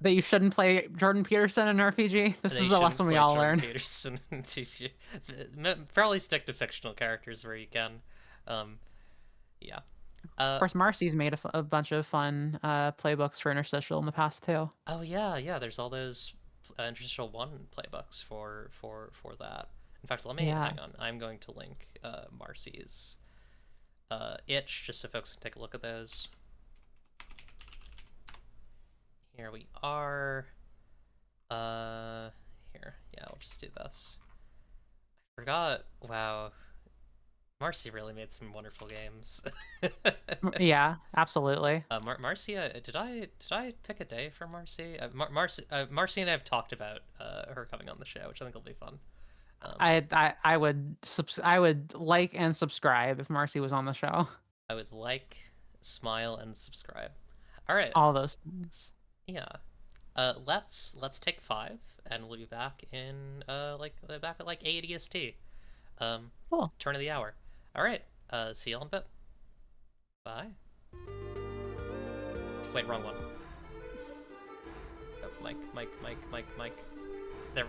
That you shouldn't play Jordan Peterson in RPG. This they is a shouldn't lesson we play all Jordan learn. Peterson. Probably stick to fictional characters where you can. Um, yeah. Of Uh, course, Marcy's made a bunch of fun playbooks for interstitial in the past too. oh yeah, yeah. There's all those Interstitial One playbooks for that. In fact, let me Yeah. hang on. I'm going to link Marcy's itch just so folks can take a look at those. Here we are. Here. Yeah, I'll just do this. I forgot. Wow. Marcy really made some wonderful games. Yeah, absolutely. Marcia, did I pick a day for Marcy? Marcy and I have talked about her coming on the show, which I think will be fun. Um, I would I would like and subscribe if Marcy was on the show. I would like, smile, and subscribe. All right, All those things. yeah. Let's take 5, and we'll be back in back at like 8 EST. Um, Cool. turn of the hour. All right. See y'all in a bit. Bye. Wait, wrong one. Oh, Mike. There.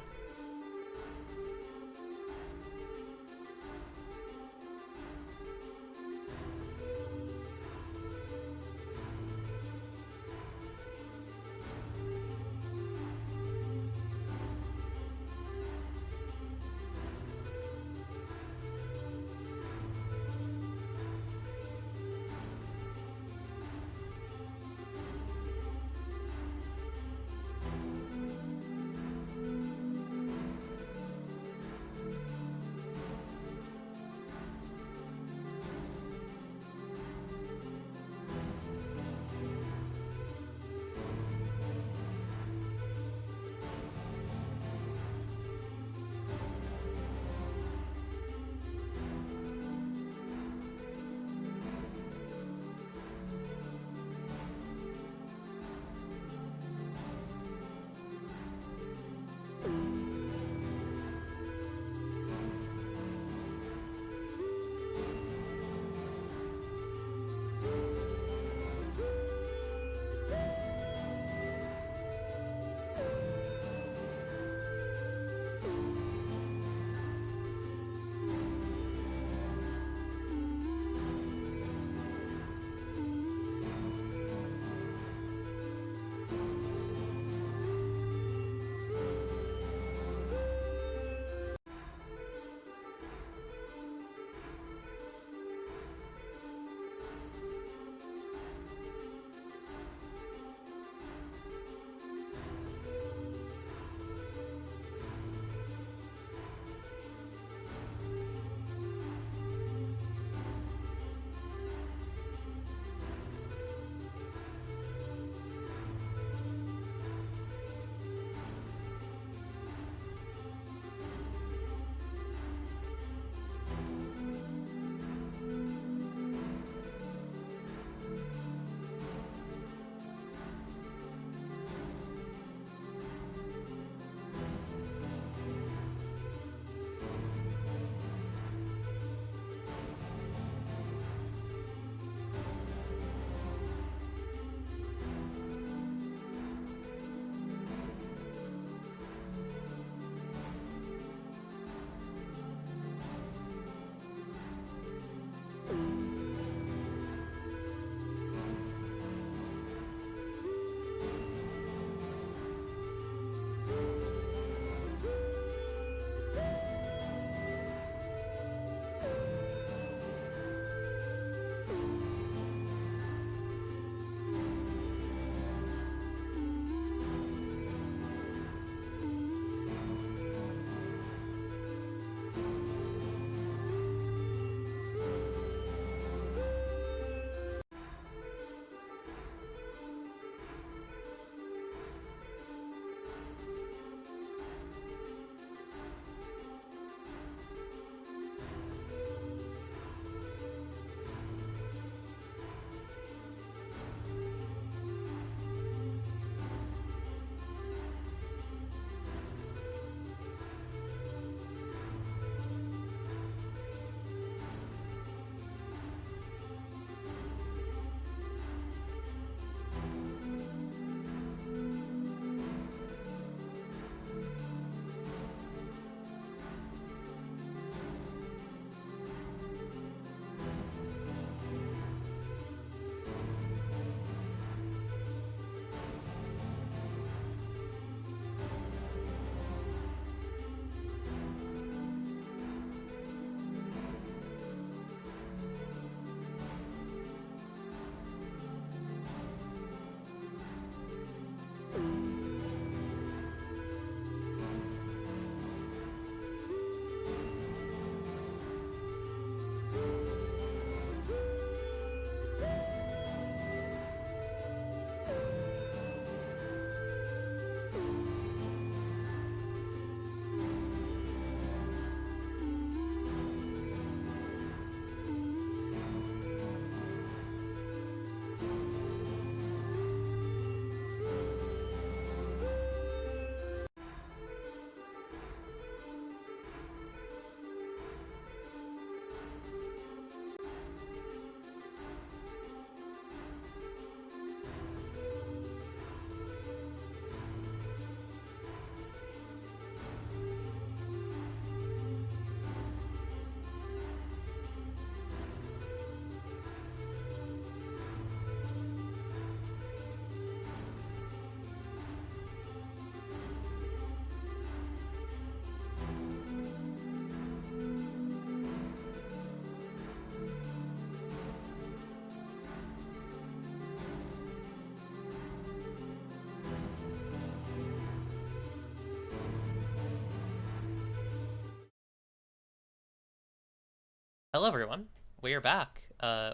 Hello, everyone. We are back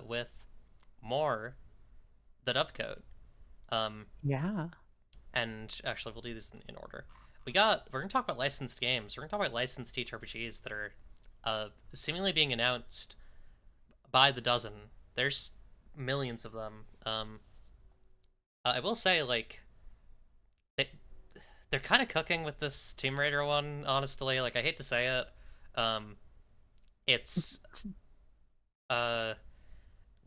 with more the Dovecote. Um, Yeah. and actually, we'll do this in order. We're gonna talk about licensed games. We're gonna talk about licensed TTRPGs that are seemingly being announced by the dozen. There's millions of them. I will say, like, they, they're kind of cooking with this Tomb Raider one. Honestly, like, I hate to say it. Um, it's uh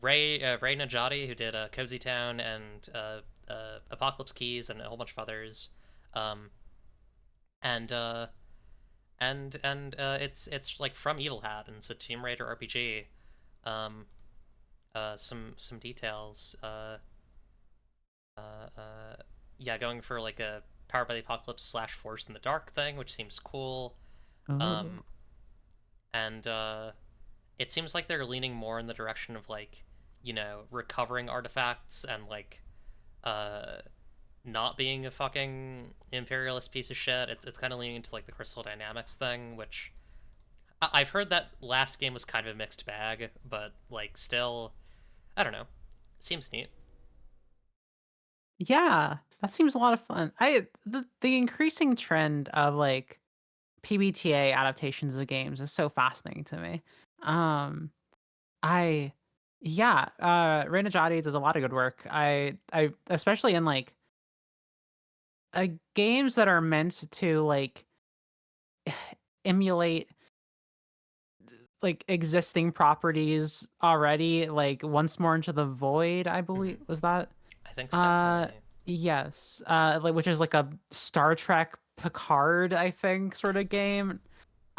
Ray Najati, who did Cozy Town and Apocalypse Keys and a whole bunch of others, um, and it's like from Evil Hat, and it's a Tomb Raider RPG. Um, some details. Uh, yeah, going for like a Powered by the Apocalypse slash Force in the Dark thing, which seems cool. Oh. Um, and it seems like they're leaning more in the direction of like, recovering artifacts and like uh not being a fucking imperialist piece of shit. It's kind of leaning into like the crystal dynamics thing, which I've heard that last game was kind of a mixed bag, but like still, I don't know. It seems neat. Yeah, that seems a lot of fun. The increasing trend of like PBTA adaptations of games is so fascinating to me. Um, I yeah, Ray Najati does a lot of good work. I especially in like games that are meant to like emulate like existing properties already, like Once More Into the Void, I believe Hmm. was that. I think so. Uh, Yeah. yes. Like which is like a Star Trek Picard, I think, sort of game.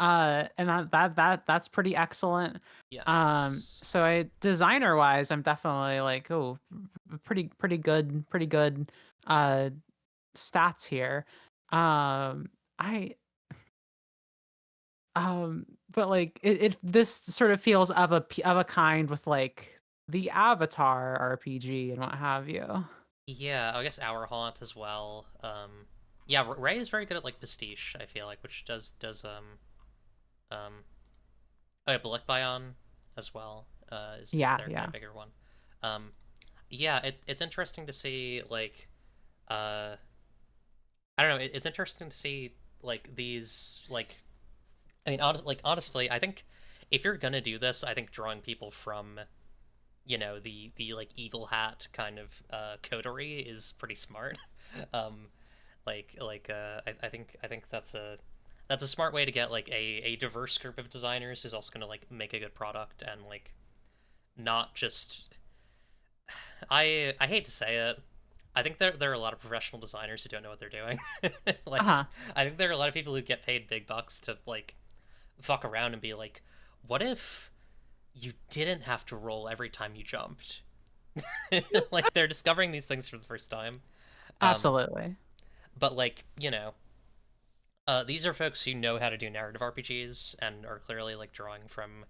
And that's pretty excellent. Yes. So I designer wise, I'm definitely like, oh, pretty good uh stats here. I but like it this sort of feels of of a kind with like the Avatar RPG and what have you. Yeah, I guess Our Haunt as well. Yeah, Ray is very good at like pastiche. I feel like, which um oh yeah, Black Bion as well. Is Yeah, their kind yeah. of bigger one. Um, yeah, it's interesting to see like uh I don't know. It's interesting to see like these like I mean honestly, I think if you're gonna do this, I think drawing people from the like Evil Hat kind of coterie is pretty smart. um, I think that's a smart way to get like a diverse group of designers who's also gonna like make a good product and like not just I hate to say it. I think there are a lot of professional designers who don't know what they're doing. Like Uh-huh. I think there are a lot of people who get paid big bucks to like fuck around and be like, what if you didn't have to roll every time you jumped? Like they're discovering these things for the first time. Um, Absolutely. but like these are folks who know how to do narrative RPGs and are clearly like drawing from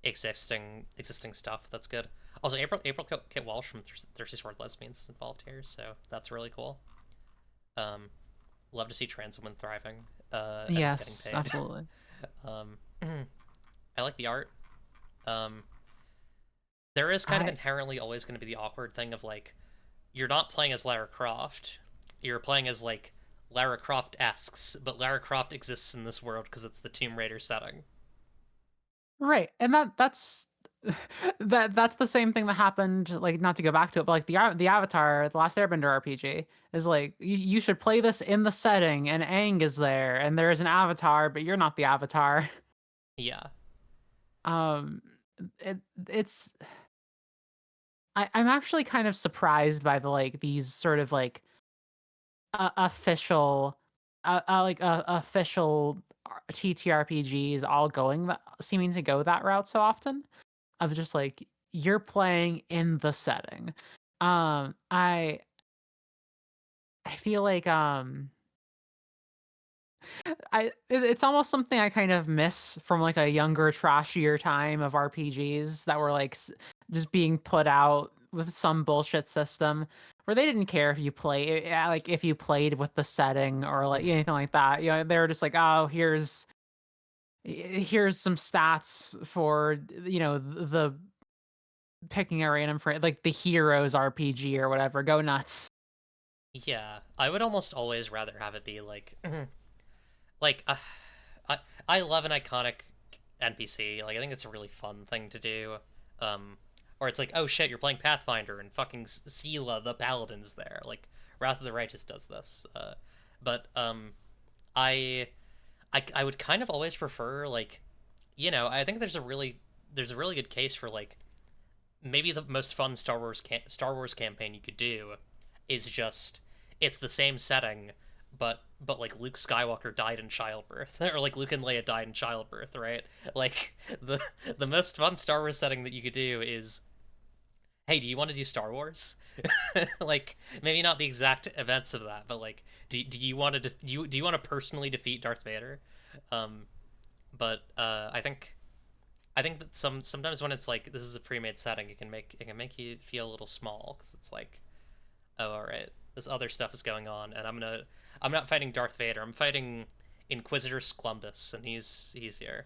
existing stuff. That's good. Also, April Kit Walsh from Thirsty Sword Lesbians is involved here, so that's really cool. Um, love to see trans women thriving and getting Yes, paid. absolutely. um, I like the art. Um, there is kind of I inherently always going to be the awkward thing of like you're not playing as Lara Croft. You're playing as like Lara Croft asks, but Lara Croft exists in this world because it's the Tomb Raider setting. right. And that's that's the same thing that happened, like not to go back to it, but like the Avatar, the Last Airbender RPG is like you should play this in the setting and Aang is there and there is an avatar, but you're not the avatar. Yeah. Um it it's I'm actually kind of surprised by the like these sort of like official official TTRPGs all going that seeming to go that route so often of just like you're playing in the setting. I feel like it's almost something I kind of miss from like a younger trashier time of RPGs that were like just being put out with some bullshit system where they didn't care if you like if you played with the setting or like Mhm. anything like that. You know, they were just like, oh, here's Here's some stats for the picking a random for like the Heroes RPG or whatever. Go nuts. Yeah, I would almost always rather have it be like, like, I I love an iconic NPC. Like, I think it's a really fun thing to do. Um, or it's like, oh shit, you're playing Pathfinder and fucking Sela the Paladin's there. Like, Wrath of the Righteous does this. But I I would kind of always prefer like, I think there's a really good case for like maybe the most fun Star Wars campaign you could do is just it's the same setting, but like Luke Skywalker died in childbirth, or like Luke and Leia died in childbirth, right? Like the the most fun Star Wars setting that you could do is, hey, do you want to do Star Wars? Like maybe not the exact events of that, but like do you want to do you want to personally defeat Darth Vader? Um, but I think that sometimes when it's like this is a pre-made setting, it can make you feel a little small because it's like, oh, all right, this other stuff is going on, and I'm not fighting Darth Vader. I'm fighting Inquisitor Sklumbus, and he's here.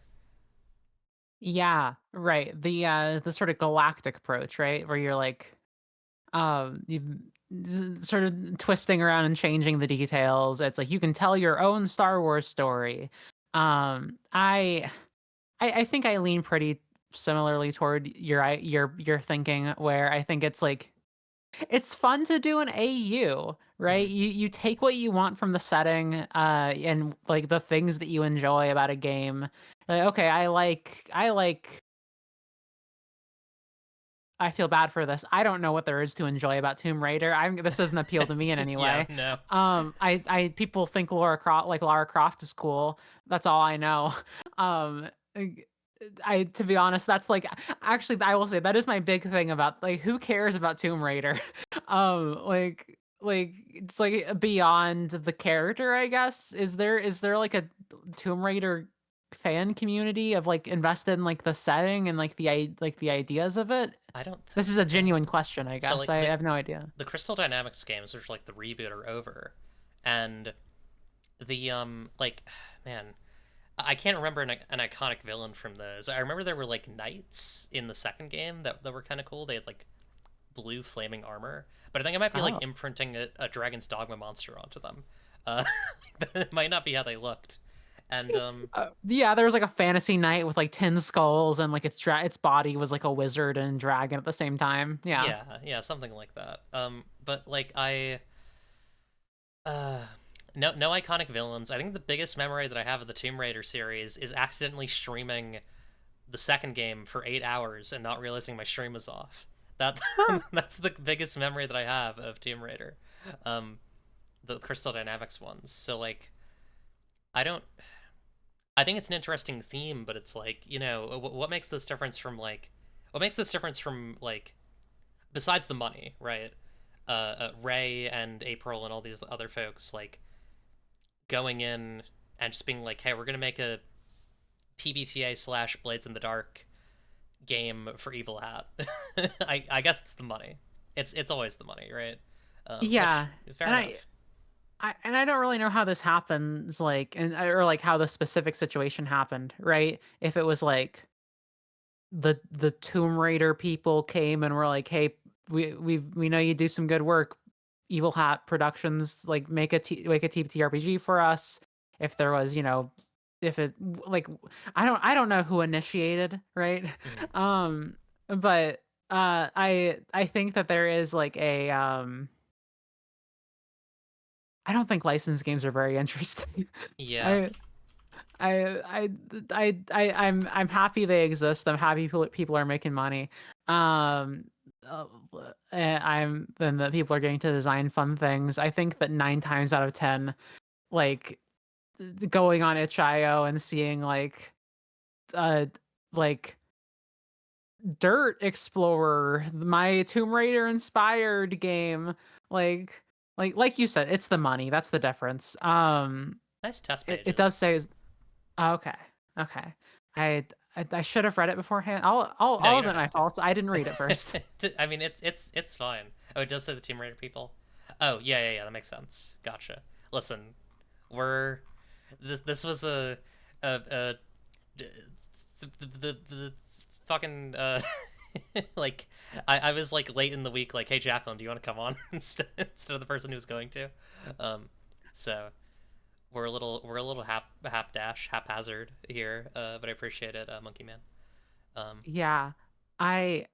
Yeah, right. The sort of galactic approach, right? Where you're like you sort of twisting around and changing the details. It's like you can tell your own Star Wars story. Um I I think I lean pretty similarly toward your thinking where I think it's like it's fun to do an AU, right? Mm-hmm. You take what you want from the setting, and like the things that you enjoy about a game. Like, okay, I feel bad for this. I don't know what there is to enjoy about Tomb Raider. This doesn't appeal to me in any Yeah, way. no, I people think Lara Croft is cool. That's all I know. Um, I to be honest, that's like actually I will say that is my big thing about like who cares about Tomb Raider? Like it's like beyond the character, I guess. Is there like a Tomb Raider fan community of like invested in like the setting and like like the ideas of it? I don't This think is a so. genuine question, I So guess. like I have no idea. the Crystal Dynamics games, which are like the reboot, are over, and the like, man, I can't remember an iconic villain from those. I remember there were like knights in the second game that were kind of cool. They had like blue flaming armor, but I think I might be like Oh. imprinting a Dragon's Dogma monster onto them. Uh, that might not be how they looked. And Yeah, there was like a fantasy knight with like 10 skulls and like its body was like a wizard and dragon at the same time. Yeah. yeah, something like that. But like uh, no iconic villains. I think the biggest memory that I have of the Tomb Raider series is accidentally streaming the second game for 8 hours and not realizing my stream was off. That Huh. that's the biggest memory that I have of Tomb Raider, um, the Crystal Dynamics ones. So like, I don't. I think it's an interesting theme, but it's like what makes this difference from like, what makes this difference from like, besides the money, right? Ray and April and all these other folks like going in and just being like, hey, we're gonna make a PBTA slash Blades in the Dark game for Evil Hat. I guess it's the money. It's always the money, right? Which Yeah. fair And enough. I don't really know how this happens, like, and or like how the specific situation happened, right? If it was like the Tomb Raider people came and were like, "Hey, we know you do some good work, Evil Hat Productions, like make a TTRPG for us." If there was, if it like I don't know who initiated, right? Mhm. Um, but I think that there is like a I don't think licensed games are very interesting. Yeah, I I'm happy they exist. I'm happy people are making money. Um, uh, and I'm then the people are getting to design fun things. I think that 9 times out of 10, like going on itch.io and seeing uh like Dirt Explorer, my Tomb Raider inspired game, like like you said, it's the money. That's the difference. nice test It does pages. say oh, okay. Okay. I I should have read it beforehand. No, I'll you don't admit my have faults. I didn't read it first. to. I mean, it's fine. Oh, it does say the Tomb Raider people. Oh, yeah. That makes sense. Gotcha. Listen, we're this was a the fucking like I was like late in the week like, hey Jacqueline, do you want to come on instead of the person who was going to, um so we're a little haphazard here, but I appreciate it, Monkey Man. um Yeah. I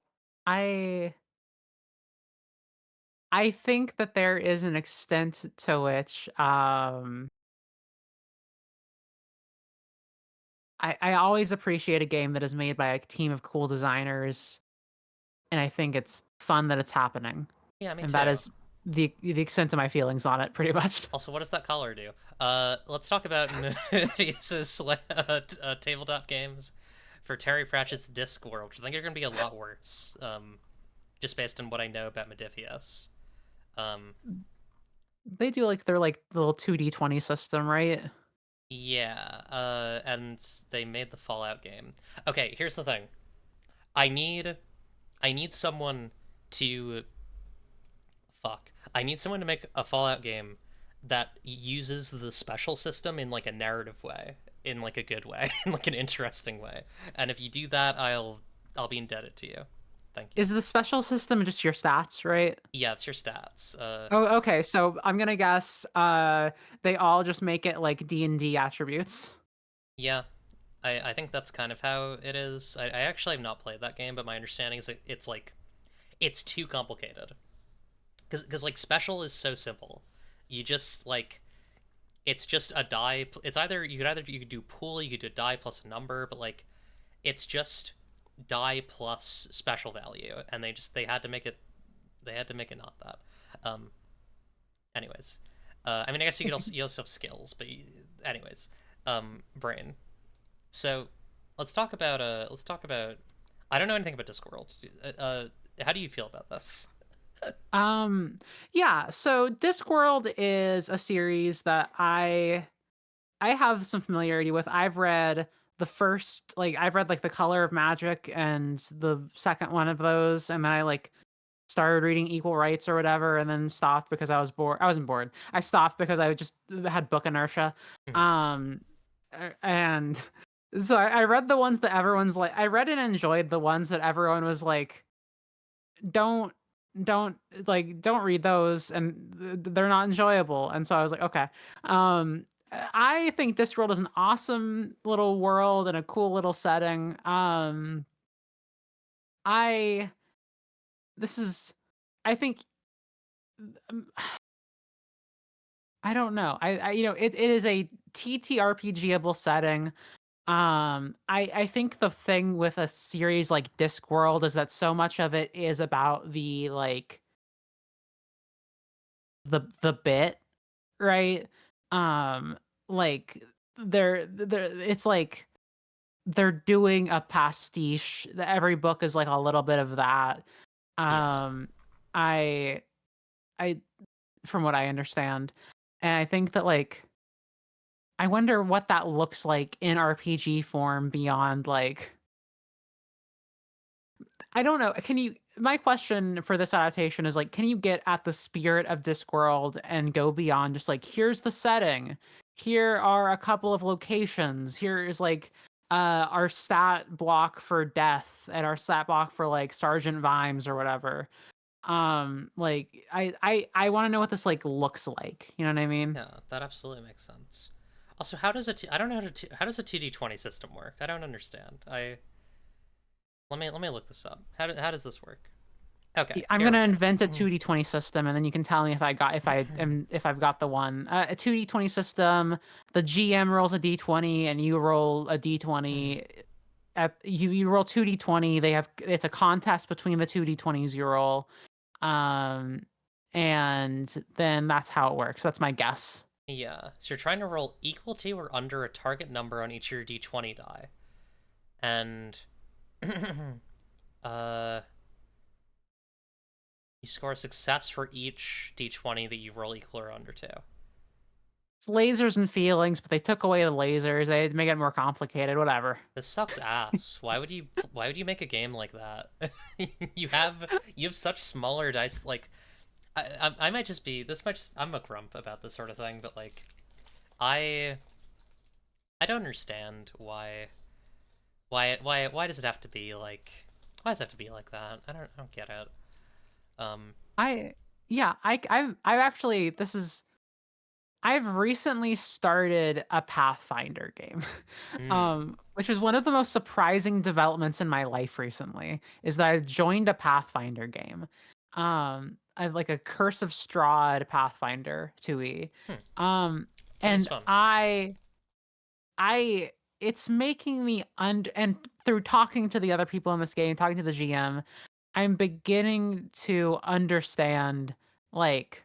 I I think that there is an extent to which I always appreciate a game that is made by a team of cool designers, and I think it's fun that it's happening. yeah, me And that too. is the extent of my feelings on it, pretty much. Also, what does that collar do? Let's talk about Movius's tabletop games for Terry Pratchett's Discworld, which I think are going to be a lot worse, just based on what I know about Modifius. Um, They do like their like little 2D20 system, right? yeah, and they made the Fallout game. Okay, here's the thing. I need I need someone to I need someone to make a Fallout game that uses the special system in like a narrative way, in like a good way, in like an interesting way. And if you do that, I'll be indebted to you. Thank you. Is the special system just your stats, right? Yeah, it's your stats. Oh, okay. So I'm gonna guess they all just make it like D&D attributes. Yeah, I think that's kind of how it is. I actually have not played that game, but my understanding is it's like it's too complicated. Because like special is so simple. You just like it's just a die. It's either you could do pool, you could do die plus a number, but like it's just die plus special value, and they had to make it not that. Um, anyways, I mean, I guess you also have skills, but anyways, brain. So let's talk about. I don't know anything about Discworld. How do you feel about this? Um, yeah. So Discworld is a series that I have some familiarity with. I've read like The Color of Magic and the second one of those, and then I like started reading Equal Rights or whatever, and then stopped because I was bored. I wasn't bored. I stopped because I just had book inertia. Mhm. Um, and so I read the ones that everyone's like. I read and enjoyed the ones that everyone was like, don't don't don't read those, and they're not enjoyable. And so I was like, okay. I think this world is an awesome little world and a cool little setting. I this is I think um, I don't know. It is a TTRPGable setting. I think the thing with a series like Discworld is that so much of it is about the bit, right? Um, like they're it's like they're doing a pastiche. Every book is like a little bit of that. Yeah, Um, I I from what I understand, and I think that like I wonder what that looks like in RPG form beyond like I don't know. Can you my question for this adaptation is like, can you get at the spirit of Discworld and go beyond just like, here's the setting, here are a couple of locations, here is like our stat block for death and our stat block for like Sergeant Vimes or whatever. Like I want to know what this like looks like. You know what I mean? yeah, that absolutely makes sense. Also, how does I don't know how does a 2D20 system work? I don't understand. I let me look this up. How does this work? Okay, I'm here we gonna go. invent a 2D20 system, and then you can tell me if I've got the one. A 2D20 system. The GM rolls a D20, and you roll a D20. You roll 2D20. It's a contest between the 2D20s you roll, um, and then that's how it works. That's my guess. Yeah, so you're trying to roll equal to or under a target number on each of your d20 die, and uh, you score a success for each d20 that you roll equal or under to. It's lasers and feelings, but they took away the lasers. They make it more complicated. Whatever. This sucks ass. Why would you make a game like that? You have such smaller dice. Like I might just be this much. I'm a grump about this sort of thing, but like I I don't understand why. Why does it have to be like? Why does it have to be like that? I don't get it. Um. I yeah, I've actually I've recently started a Pathfinder game, Hmm. which is one of the most surprising developments in my life recently, is that I've joined a Pathfinder game. I have like a Curse of Strahd Pathfinder 2e. Hmm. Sounds And fun. I it's making me and through talking to the other people in this game, talking to the GM, I'm beginning to understand like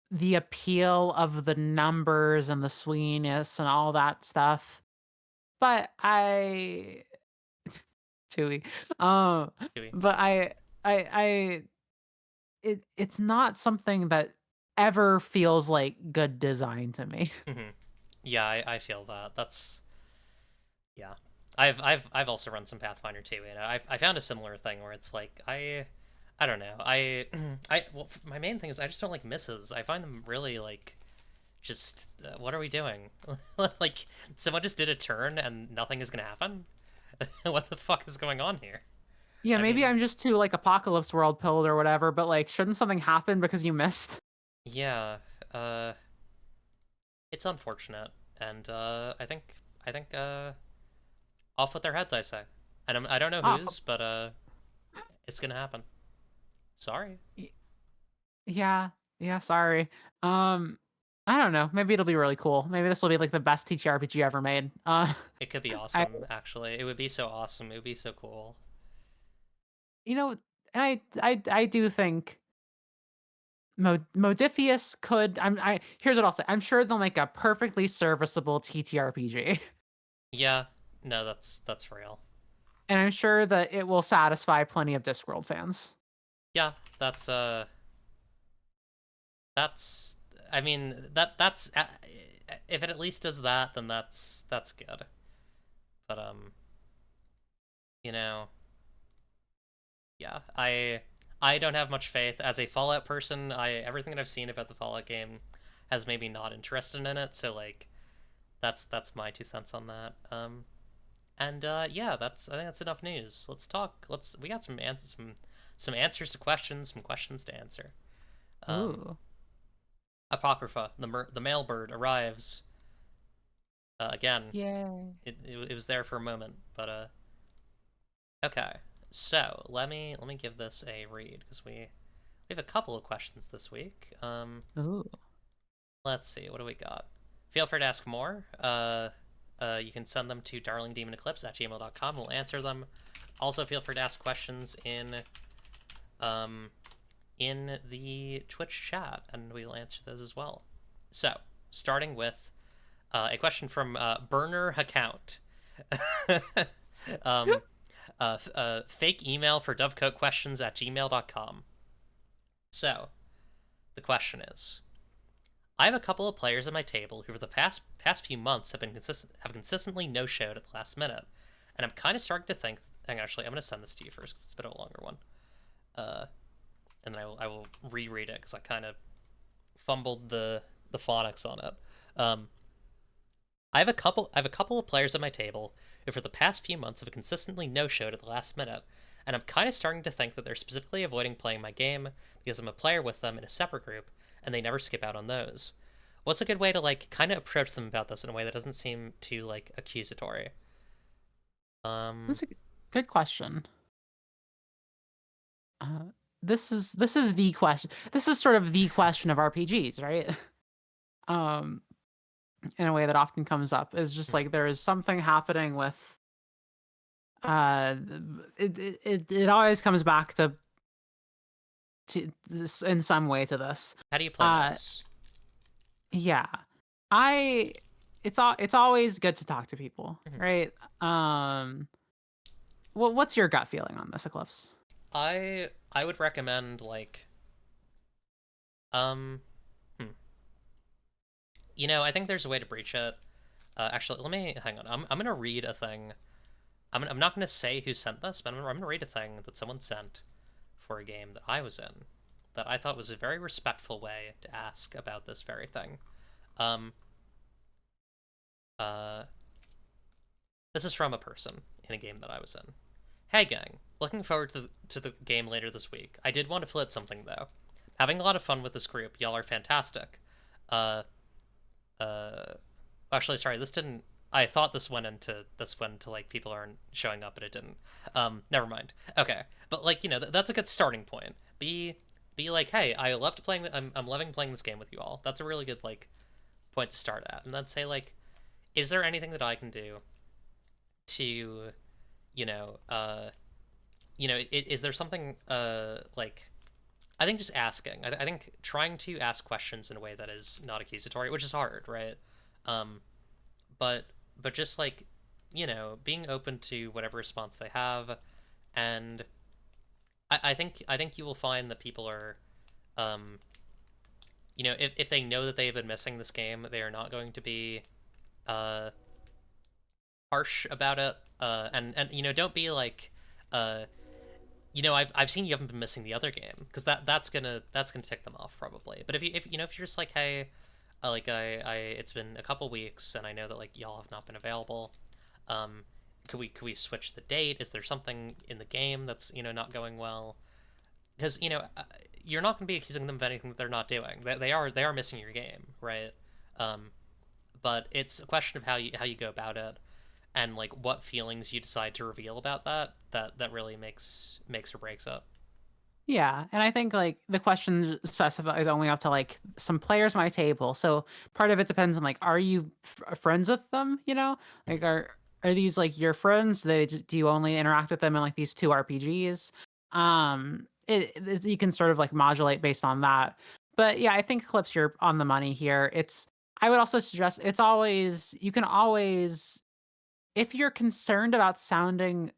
the appeal of the numbers and the sweeness and all that stuff. But I Tui. Um, Chewy. but I it's not something that ever feels like good design to me. Hmm. Yeah, I feel that. That's yeah. I've also run some Pathfinder too, and I found a similar thing where it's like I don't know. My main thing is I just don't like misses. I find them really like just what are we doing? Like someone just did a turn and nothing is gonna happen. What the fuck is going on here? Yeah, I maybe mean, I'm just too like apocalypse world pilled or whatever, but like shouldn't something happen because you missed? yeah, uh, it's unfortunate, and I think off with their heads, I say, and I don't know Oh, whose, but it's gonna happen. Sorry. yeah, yeah, sorry. Um, I don't know. Maybe it'll be really cool. Maybe this will be like the best TTRPG ever made. It could be I, awesome, actually. It would be so awesome. It would be so cool. you know, and I do think Modifius could. Here's what I'll say. I'm sure they'll make a perfectly serviceable TTRPG, Yeah, no, that's real. and I'm sure that it will satisfy plenty of Discworld fans. Yeah, that's I mean that's if it at least does that, then that's good. But you know, yeah, I don't have much faith as a Fallout person. I everything that I've seen about the Fallout game has made me not interested in it. So like that's my 2 cents on that. And yeah, that's I think that's enough news. Let's talk. We got some answers to questions, some questions to answer. Um, Ooh, Apocrypha, the male bird arrives again. yay! It was there for a moment, but okay. So let me give this a read because we have a couple of questions this week. Ooh, Let's see, what do we got? Feel free to ask more. You can send them to darlingdemoneclipse@gmail.com. We'll answer them. Also, feel free to ask questions um, in the Twitch chat, and we will answer those as well. So, starting with a question from Burner Account. um, Fake email for dovecote questions at gmail.com. So, the question is I have a couple of players at my table who, for the past few months, have consistently no-showed at the last minute, and I'm kind of starting to think. And actually, I'm going to send this to you first because it's a bit of a longer one, uh, and then I will reread it because I kind of fumbled the phonics on it. Um, I have a couple of players at my table who, for the past few months, have consistently no-showed at the last minute, and I'm kind of starting to think that they're specifically avoiding playing my game because I'm a player with them in a separate group, and they never skip out on those. What's a good way to like kind of approach them about this in a way that doesn't seem too like accusatory? Um, that's a good question. Uh, this is the question. This is sort of the question of RPGs, right? Um, in a way that often comes up is just like there is something happening with uh it always comes back to this in some way to this. how do you play Uh this? yeah. I it's always good to talk to people, Mhm. right? Um what's your gut feeling on this, Eclipse? I would recommend like um hmm. I think there's a way to breach it. Actually, let me hang on. I'm gonna read a thing. I'm not gonna say who sent this, but I'm gonna read a thing that someone sent for a game that I was in that I thought was a very respectful way to ask about this very thing. Um, uh, this is from a person in a game that I was in. Hey gang, looking forward to the game later this week. I did want to flit something though. Having a lot of fun with this group. Y'all are fantastic. Uh, uh, Actually, sorry, this didn't. I thought this went into like people aren't showing up, but it didn't. Never mind. Okay, but like that's a good starting point. Be like, hey, I loved playing. I'm loving playing this game with you all. That's a really good like point to start at, and then say like, is there anything that I can do to, you know, uh, is there something like I think just asking. I think trying to ask questions in a way that is not accusatory, which is hard, right? Um, but just like being open to whatever response they have, and I think you will find that people are, um, if they know that they have been missing this game, they are not going to be uh harsh about it. And don't be like uh I've seen you haven't been missing the other game because that's gonna tick them off probably. But if you're just like, hey, I it's been a couple weeks and I know that like y'all have not been available. Um, could we switch the date? Is there something in the game that's not going well? Because you're not gonna be accusing them of anything that they're not doing. They are missing your game, right? Um, but it's a question of how you go about it and like what feelings you decide to reveal about that really makes or breaks it. Yeah, and I think like the question specifies only up to like some players on my table. So part of it depends on like, are you friends with them? You know, like are these like your friends? Do you only interact with them in like these two RPGs? You can sort of like modulate based on that. But yeah, I think Clips, you're on the money here. I would also suggest you can always, if you're concerned about sounding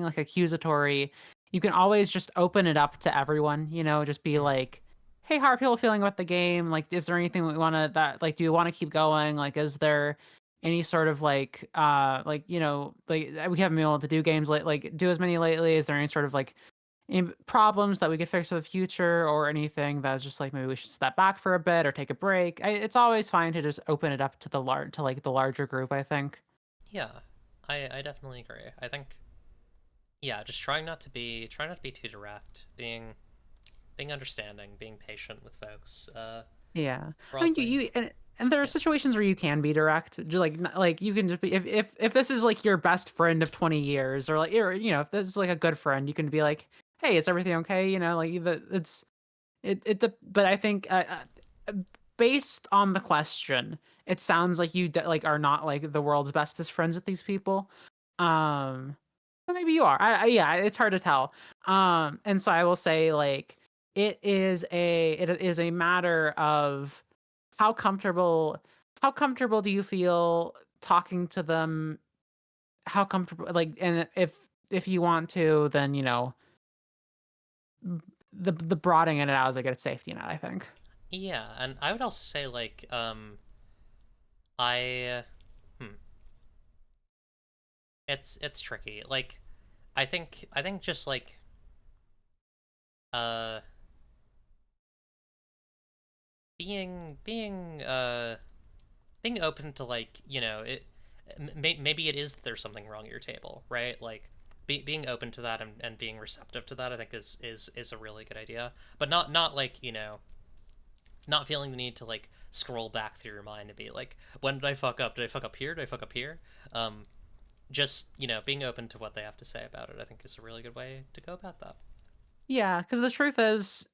like accusatory, you can always just open it up to everyone, just be Mhm. like, hey, how are people feeling about the game? Like, is there anything we want to that like do you want to keep going? Like, is there any sort of like like we haven't been able to do games like do as many lately? Is there any sort of like problems that we could fix for the future, or anything that's just like maybe we should step back for a bit or take a break? It's always fine to just open it up to the larger group, I think. Yeah, I definitely agree. I think yeah, just trying not to be too direct, being understanding, being patient with folks. Yeah, I mean, Broadly, and there are yeah, situations where you can be direct, just like you can just be, if this is like your best friend of 20 years, or like, if this is like a good friend, you can be like, hey, is everything okay? Like but I think based on the question, it sounds like like are not like the world's bestest friends with these people. Um, but maybe you are. Yeah, it's hard to tell. And so I will say like it is a matter of how comfortable how comfortable do you feel talking to them? How comfortable, like, and if you want to, then the broadening it out is a good safety net, I think. yeah, and I would also say like I hmm, it's tricky. Like I think just like uh being open to like it maybe it is that there's something wrong at your table, right? Like being open to that and being receptive to that I think is a really good idea, but not like not feeling the need to like scroll back through your mind and be like, when did I fuck up? Did I fuck up here? Did I fuck up here? um just being open to what they have to say about it I think is a really good way to go about that. Yeah, because the truth is,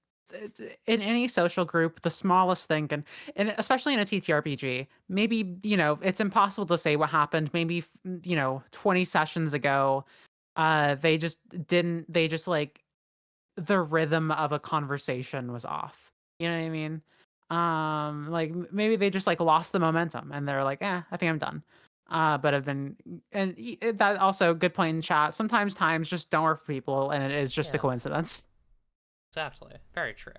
in any social group, the smallest thing can, and especially in a TTRPG, maybe, it's impossible to say what happened. Maybe, 20 sessions ago, they just like, the rhythm of a conversation was off. You know what I mean? Like maybe they just like lost the momentum and they're like, I think I'm done. But have been, and that also good point in chat. Sometimes times just don't work for people, and it is just a Yeah, coincidence. exactly, very true.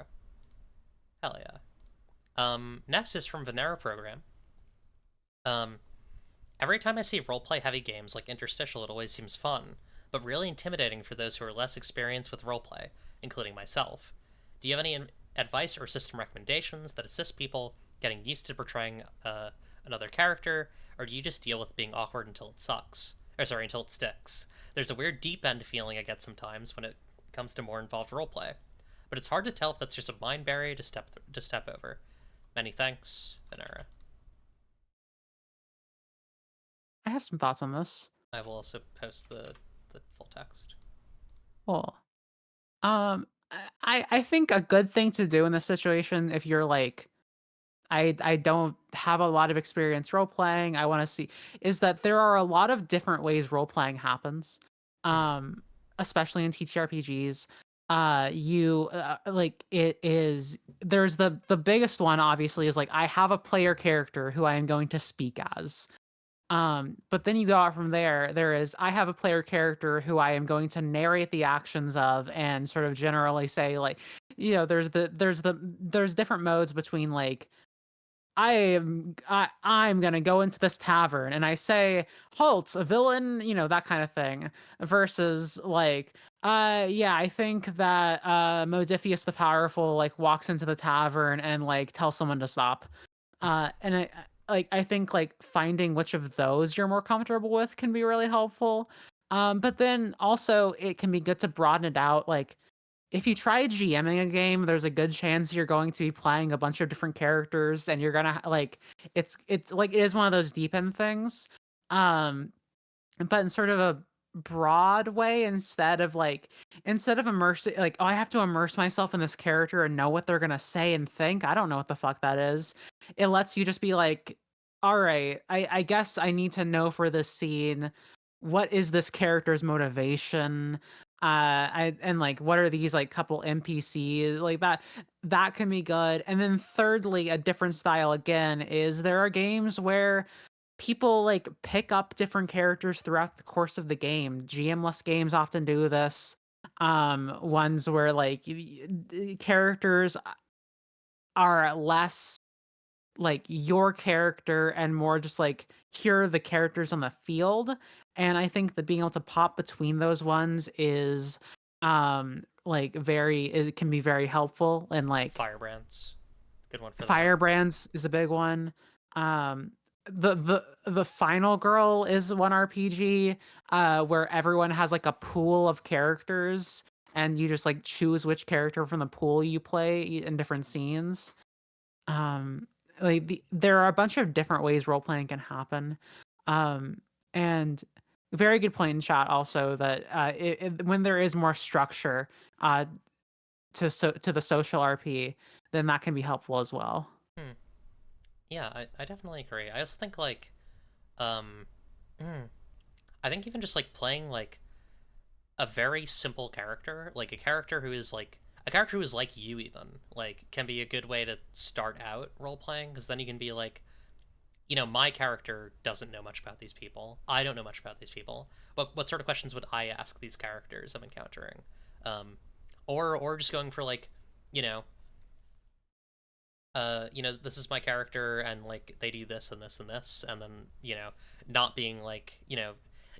Hell yeah. Next is from Venera Program. um Every time I see roleplay heavy games like Interstitial, it always seems fun, but really intimidating for those who are less experienced with roleplay, including myself. Do you have any advice or system recommendations that assist people getting used to portraying another character, or do you just deal with being awkward until it sucks? Or sorry, until it sticks. There's a weird deep end feeling I get sometimes when it comes to more involved roleplay, but it's hard to tell if that's just a mind barrier to step over. Many thanks, Venera. I have some thoughts on this. I will also post the full text. Cool. I think a good thing to do in this situation, if you're like, I don't have a lot of experience role playing, I want to see, is that there are a lot of different ways role playing happens. Hmm. Especially in TTRPGs. You like it is there's the biggest one obviously is like I have a player character who I am going to speak as. But then you go out from there. There is I have a player character who I am going to narrate the actions of and sort of generally say like, there's different modes between like I'm gonna go into this tavern and I say, "Halt, a villain," that kind of thing. Versus like, yeah, I think that Modifius the Powerful like walks into the tavern and like tells someone to stop. And I think like finding which of those you're more comfortable with can be really helpful. But then also it can be good to broaden it out. Like if you try GMing a game, there's a good chance you're going to be playing a bunch of different characters, and you're gonna like it's like it is one of those deep end things. Um, but in sort of a broad way, instead of immersing like, oh, I have to immerse myself in this character and know what they're gonna say and think. I don't know what the fuck that is. It lets you just be like, all right, I guess I need to know for this scene, what is this character's motivation? And like what are these like couple NPCs like that can be good. And then thirdly, a different style again is there are games where people like pick up different characters throughout the course of the game. GM-less games often do this. Ones where like characters are less like your character and more just like here are the characters on the field. And I think that being able to pop between those ones is like very is it can be very helpful. And like Firebrands, good one for that. Firebrands is a big one. Um, the Final Girl is one RPG where everyone has like a pool of characters and you just like choose which character from the pool you play in different scenes. Um, there are a bunch of different ways role playing can happen. And very good point in chat also that when there is more structure uh to the social RP, then that can be helpful as well. Hmm. Yeah, I definitely agree. I also think like, um, hmm, I think even just like playing like a very simple character, like a character who is like you even, like can be a good way to start out role playing because then you can be like, my character doesn't know much about these people. I don't know much about these people. What sort of questions would I ask these characters I'm encountering? Um, or just going for like, you know, this is my character and like they do this and this and this, and then not being like,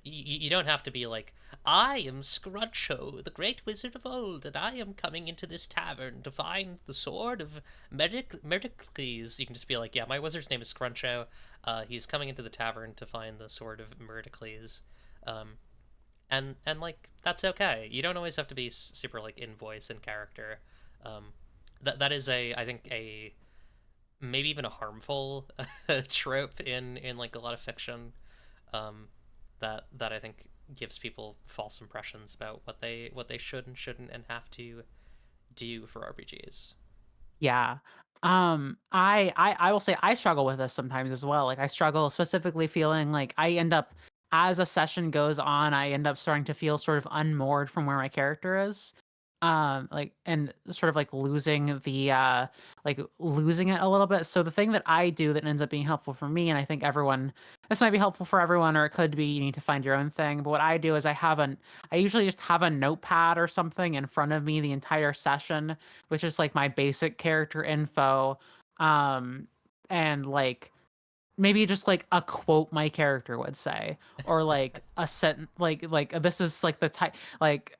you don't have to be like, I am Scruncho, the great wizard of old, and I am coming into this tavern to find the sword of Merdicles. You can just be like, yeah, my wizard's name is Scruncho. He's coming into the tavern to find the sword of Merdicles. Um, and like that's okay. You don't always have to be super like in voice and character. Um, that is I think a maybe even a harmful trope in like a lot of fiction, um, that I think gives people false impressions about what they should and shouldn't and have to do for RPGs. Yeah. I will say I struggle with this sometimes as well. Like I struggle specifically feeling like I end up as a session goes on, I end up starting to feel sort of unmoored from where my character is. Like and sort of like losing it a little bit. So the thing that I do that ends up being helpful for me, and I think everyone this might be helpful for everyone, or it could be you need to find your own thing. But what I do is I usually just have a notepad or something in front of me the entire session, which is like my basic character info. Um, and like maybe just like a quote my character would say, or like a sentence, this is like the type, like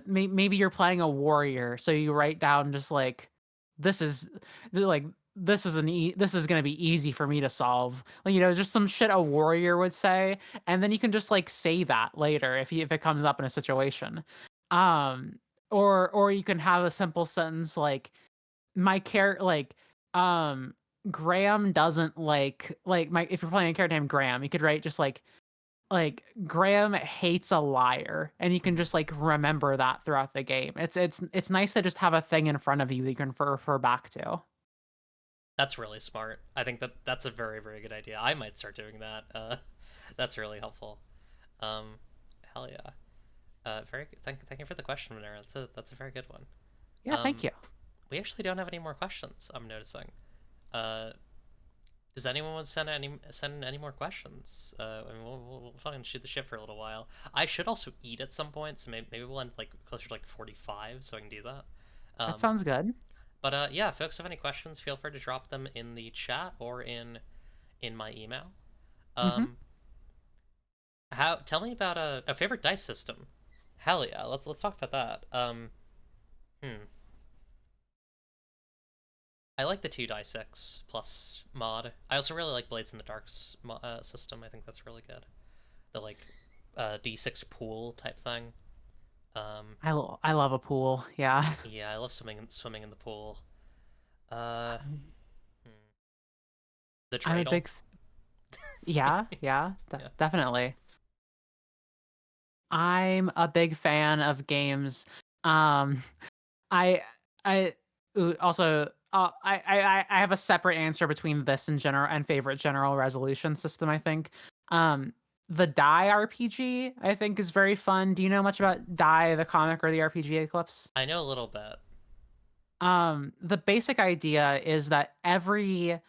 maybe you're playing a warrior, so you write down just like this is like this is gonna be easy for me to solve. Like, you know, just some shit a warrior would say, and then you can just like say that later if it comes up in a situation. Um, or you can have a simple sentence like my character um Graham doesn't like my if you're playing a character named Graham, you could write just like Graham hates a liar, and you can Mhm. just like remember that throughout the game. It's nice to just have a thing in front of you that you can refer back to. That's really smart. I think that's a very, very good idea. I might start doing that. That's really helpful. Um, hell yeah. Very good. Thank you for the question, Monera. That's a very good one. Yeah, thank Um, you. we actually don't have any more questions. I'm noticing. Uh, does anyone want to send any more questions? I mean, we'll fucking shoot the shit for a little while. I should also eat at some point, so maybe we'll end like closer to like 45, so I can do that. That Um, sounds good. but yeah, folks, have any questions? Feel free to drop them in the chat or in my email. Hmm. Um, how? Tell me about a favorite dice system. Hell yeah, let's talk about that. Hmm. I like the 2 die 6 plus mod. I also really like Blades in the Dark's system. I think that's really good. The like D6 pool type thing. Um, I love a pool. Yeah. yeah, I love swimming in the pool. Uh, hmm. The I'm a dreidel. big yeah, yeah, Yeah. definitely. I'm a big fan of games. Um, I I also I have a separate answer between this and general and favorite general resolution system. I think um the Die RPG I think is very fun. Do you know much about Die the comic or the RPG Eclipse? I know a little bit. The basic idea is that every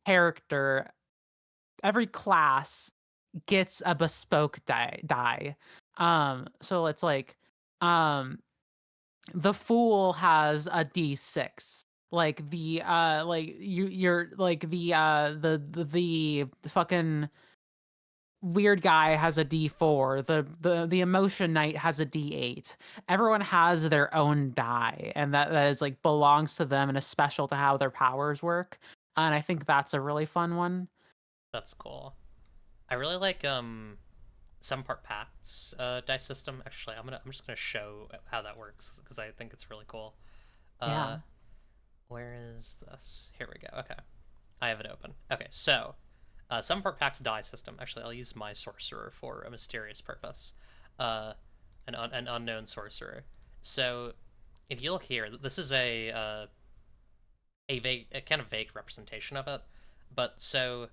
character, every class gets a bespoke die. So it's like um the fool has a D6. Like you're like the fucking weird guy has a D4. The emotion knight has a D8. Everyone has their own die, and that is like belongs to them and is special to how their powers work. And I think that's a really fun one. That's cool. I really like some part pacts dice system. Actually, I'm just gonna show how that works because I think it's really cool. Uh, Yeah. where is this? Here we go. Okay, I have it open. Okay, so some part pacts die system. Actually, I'll use my sorcerer for a mysterious purpose. Uh, an unknown sorcerer. So if you look here, this is a kind of vague representation of it. But so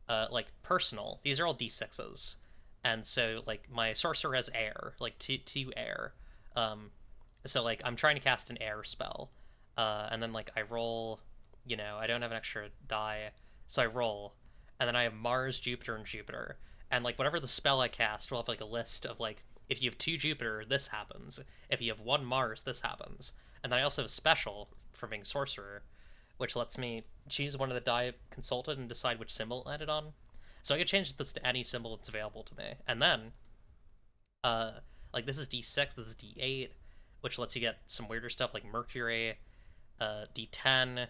like personal, these are all d6s, and so like my sorcerer has air, like two air. Um, so like I'm trying to cast an air spell, and then like I roll. You know, I don't have an extra die, so I roll, and then I have Mars, Jupiter, and Jupiter, and like whatever the spell I cast will have like a list of like if you have 2 Jupiter, this happens. If you have 1 Mars, this happens. And then I also have a special for being sorcerer, which lets me choose one of the die consulted and decide which symbol it landed on. So I can change this to any symbol that's available to me. And then, uh, like this is D6, this is D8, which lets you get some weirder stuff like Mercury, D10,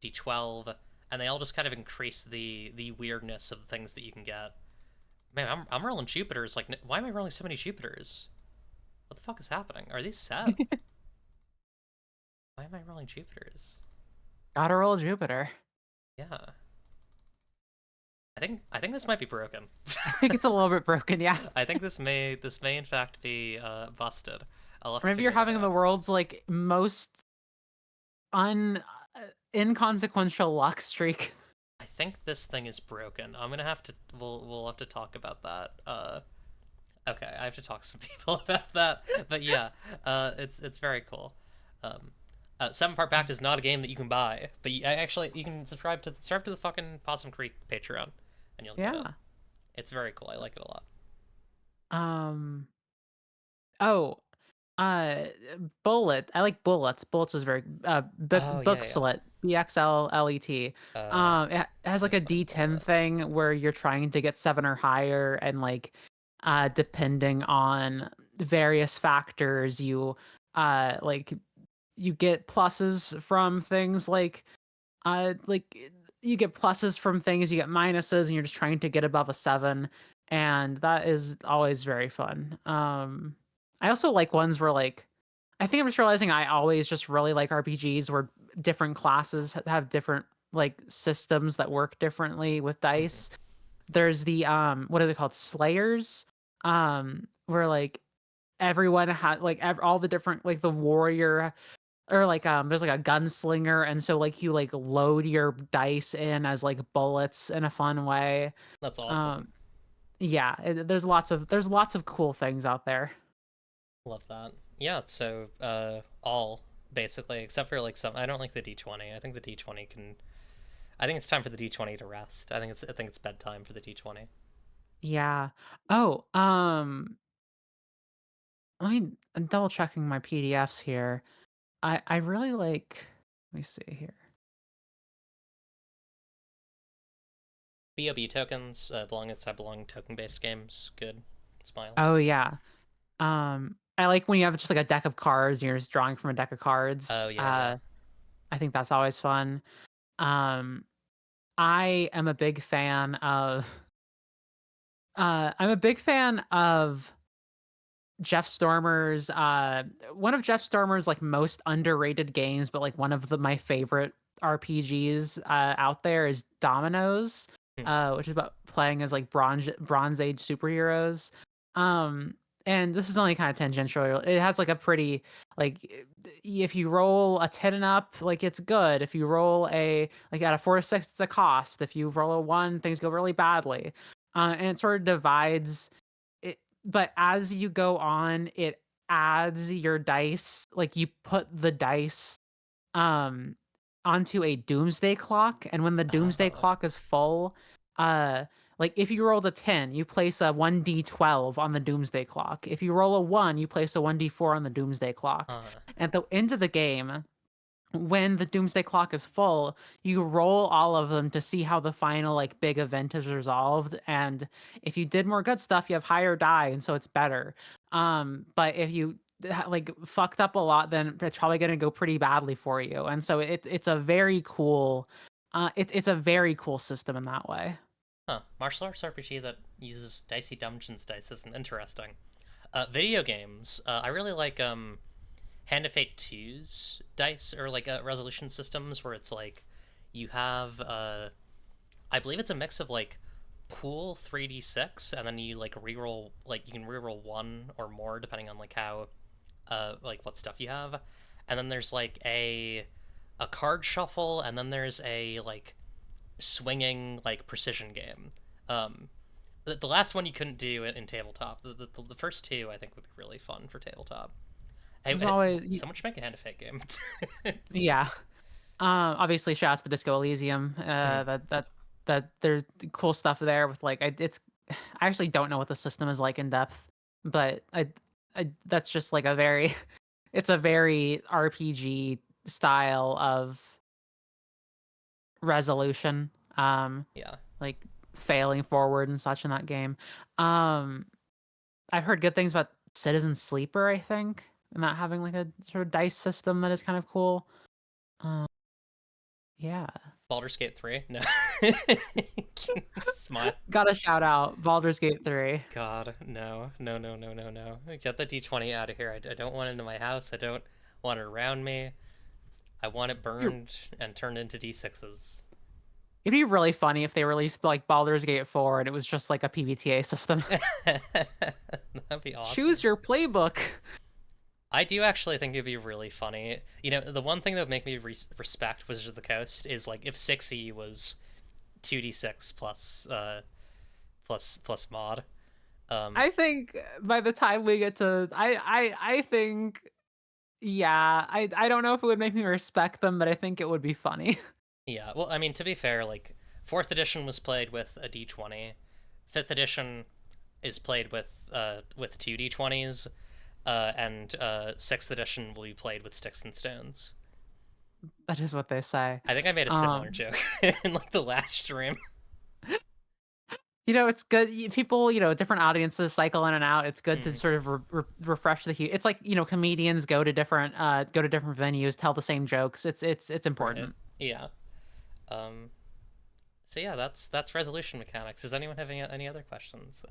D12, and they all just kind of increase the weirdness of the things that you can get. Man, I'm rolling Jupiters. Like, why am I rolling so many Jupiters? What the fuck is happening? Are these set? Why am I rolling Jupiters? Gotta roll Jupiter. Yeah. I think this might be broken. I think it's a little bit broken, yeah. I think this may in fact be busted. I'll have Or to maybe you're figure that having the out. world's like most un inconsequential luck streak. I think this thing is broken. I'm gonna have to. We'll have to talk about that. Okay, I have to talk to some people about that. But yeah, it's very cool. Um, 7 Part Pact is not a game that you can buy, but actually you can subscribe to the fucking Possum Creek Patreon, and you'll get it. Yeah. It's very cool. I like it a lot. Um. Oh. Uh. Bullet. I like bullets. Bullets is very. Oh yeah, yeah. Bookslet. BXLLET. It has Let like me a find D10 Bullet. thing where you're trying to get 7 or higher, and like, depending on various factors, you like you get pluses from things like you get pluses from things, you get minuses, and you're just trying to get above a 7, and that is always very fun. I also like ones where, like, I think I'm just realizing I always just really like RPGs where different classes have different, like, systems that work differently with Mhm. dice. There's the, what are they called? Slayers, where, like, everyone had, like, all the different, like, the warrior or like, there's like a gunslinger, and so, like, you, like, load your dice in as, like, bullets in a fun way. That's awesome. Um, yeah, there's lots of cool things out there. Love that. Yeah, so all basically, except for like some. I don't like the D20. I think the D20 can. I think it's time for the D20 to rest. I think it's bedtime for the D20. Yeah. Oh, I'm double checking my PDFs here. I really like, let me see here. BOB tokens belong inside belong token based games. Good. Smiles. Oh, yeah. I like when you have just, like, a deck of cards, and you're just drawing from a deck of cards. Oh yeah, yeah. I think that's always fun. Um, I am a big fan of I'm a big fan of Jeff Stormer's one of Jeff Stormer's, like, most underrated games, but, like, one of my favorite RPGs out there is Dominoes, Hmm. which is about playing as, like, Bronze Age superheroes. Um and this is only kind of tangential. It has, like, a pretty, like, if you roll a 10 and up, like, it's good. If you roll a, like, at a 4 to 6, it's a cost. If you roll a 1, things go really badly. And it sort of divides it, but as you go on, it adds your dice, like, you put the dice, um, onto a doomsday clock, and when the doomsday Oh. clock is full, uh, like, if you rolled a 10, you place a 1d12 on the doomsday clock. If you roll a 1, you place a 1d4 on the doomsday clock. Uh. At the end of the game, when the doomsday clock is full, you roll all of them to see how the final, like, big event is resolved, and if you did more good stuff, you have higher die, and so it's better. But if you like, fucked up a lot, then it's probably going to go pretty badly for you, and so it's a very cool it's a very cool system in that way. Huh. Martial arts RPG that uses dicey dungeons dice isn't interesting. Video games. I really like Hand of Fate 2's dice or like resolution systems where it's like you have I believe it's a mix of like pool 3d6 and then you like reroll like you can reroll one or more depending on like how like what stuff you have. And then there's like a card shuffle and then there's a like swinging like precision game. Um the last one you couldn't do in tabletop. The first two I think would be really fun for tabletop. There's Hey, always someone should make a Hand of Fate game. yeah. Obviously, shouts to Disco Elysium. Mhm. That there's cool stuff there with, like, it's. I actually don't know what the system is like in depth, but I that's just like a very, it's a very RPG style of resolution. Yeah. Like, failing forward and such in that game. Um, I've heard good things about Citizen Sleeper, I think, and not having, like, a sort of dice system that is kind of cool. Um, yeah. Baldur's Gate 3? No. Smile. Gotta shout out Baldur's Gate 3. God, no. No, no, no, no, no. Get the D20 out of here. I don't want it in my house. I don't want it around me. I want it It'd burned and turned into D6s. be really funny if they released, like, Baldur's Gate 4 and it was just like a PBTA system. That'd be Choose awesome. your playbook. I do actually think it'd be really funny. You know, the one thing that would make me respect Wizards of the Coast is like if 6e was 2d6 plus mod. Um, I think by the time we get to I think, yeah, I don't know if it would make me respect them, but I think it would be funny. yeah. Well, I mean, to be fair, like fourth edition was played with a d20, fifth edition is played with two d20s, and sixth edition will be played with sticks and stones. That is what they say. I think I made a similar Um joke in like the last stream. It's good. People, different audiences cycle in and out. It's good to Mm, sort of refresh the hue. It's like, comedians go to different venues, tell the same jokes. It's right. important. Yeah. Um, so yeah, that's resolution mechanics. Does anyone have any other questions?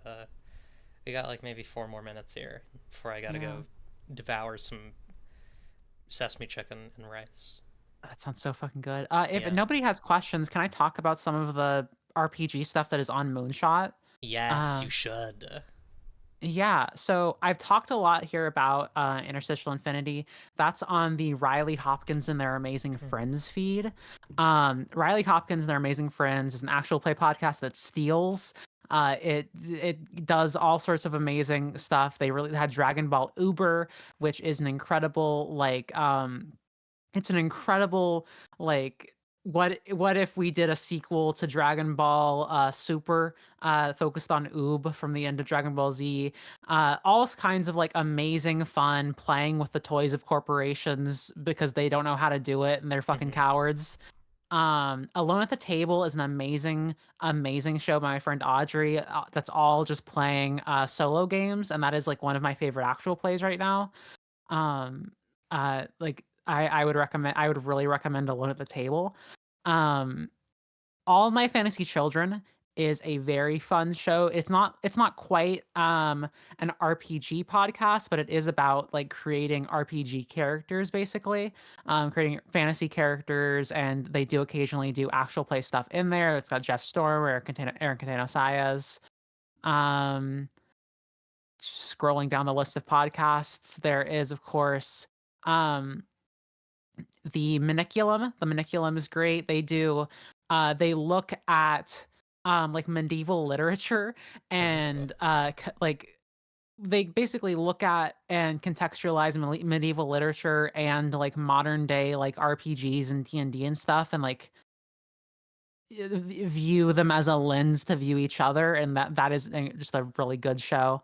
We got like maybe 4 more minutes here before I gotta Yeah. go devour some sesame chicken and rice. That sounds so fucking good. If Yeah. nobody has questions, can I talk about some of the RPG stuff that is on Moonshot? Yes, Uh, you should. yeah, so I've talked a lot here about Interstitial Infinity. That's on the Riley Hopkins and Their Amazing Mhm. Friends feed. Riley Hopkins and Their Amazing Friends is an actual play podcast that steals. It does all sorts of amazing stuff. They really had Dragon Ball Uber, which is an incredible it's an incredible, like, what if we did a sequel to Dragon Ball Super, focused on Oob from the end of Dragon Ball Z? All kinds of like amazing fun playing with the toys of corporations because they don't know how to do it and they're fucking Mhm. cowards. Alone at the Table is an amazing show by my friend Audrey. That's all just playing solo games, and that is like one of my favorite actual plays right now. Um, like I would really recommend Alone at the Table. Um, All My Fantasy Children is a very fun show. It's not quite an RPG podcast, but it is about like creating RPG characters basically. Creating fantasy characters, and they do occasionally do actual play stuff in there. It's got Jeff Storm, Aaron Cateno Sayas. Um Scrolling down the list of podcasts, there is, of course, um, the Maniculum. The Maniculum is great. They look at like medieval literature Oh, and like they basically look at and contextualize medieval literature and like modern day like RPGs and D&D and D and stuff, and like view them as a lens to view each other, and that is just a really good show.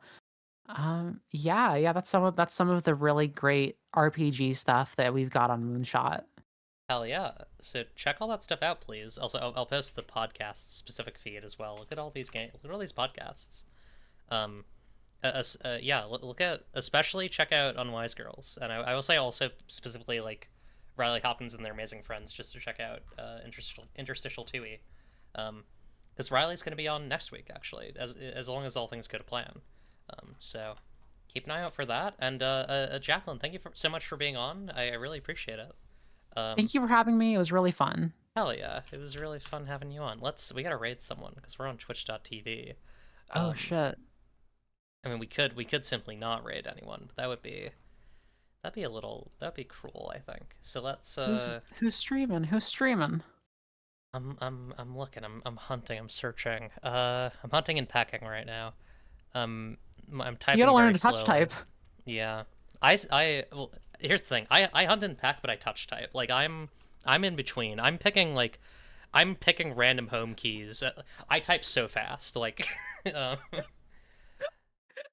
Yeah, that's some of the really great RPG stuff that we've got on Moonshot. hell yeah. So check all that stuff out, please. Also, I'll post the podcast specific feed as well. Look at all these look at all these podcasts. Um, yeah, look at, especially check out Unwise Girls, and I will say also specifically like Riley Hopkins and Their Amazing Friends, just to check out Interstitial 2e. Because Riley's going to be on next week actually, as long as all things go to plan. So keep an eye out for that. And Jacqueline, thank you so much for being on. I really appreciate it. Um, Thank you for having me. It was really fun. hell yeah, it was really fun having you on. We gotta raid someone because we're on Twitch.tv. Oh Um, shit. I mean, we could simply not raid anyone, but that'd be cruel, I think. So let's Who's streaming? Who's streaming? I'm looking, I'm hunting, I'm searching. I'm hunting and pecking right now. Um I'm You gotta typing learn very to touch slowly. type. Yeah. Well, here's the thing. I hunt and peck, but I touch type. Like I'm in between. I'm picking random home keys. I type so fast. Like uh,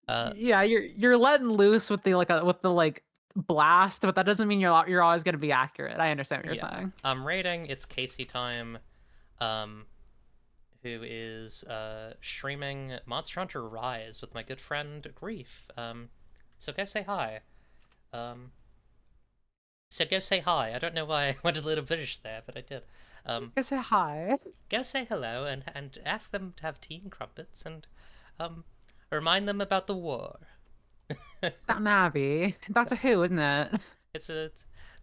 uh Yeah, you're letting loose with the like blast, but that doesn't mean you're always gonna be accurate. I understand what you're yeah. saying. I'm rating it's Casey time. Um who is streaming Monster Hunter Rise with my good friend Grief. So go say hi. Um, said go say hi. I don't know why I went a little British there, but I did. I say hi. Go say hello and ask them to have tea and crumpets and um, remind them about the war. Downton Abbey. Doctor Who, isn't it?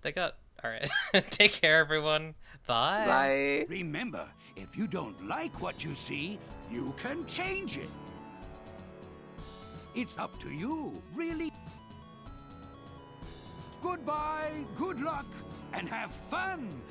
They got all right. Take care, everyone. Bye. Bye. Remember, if you don't like what you see, you can change it. It's up to you, really. Goodbye, good luck, and have fun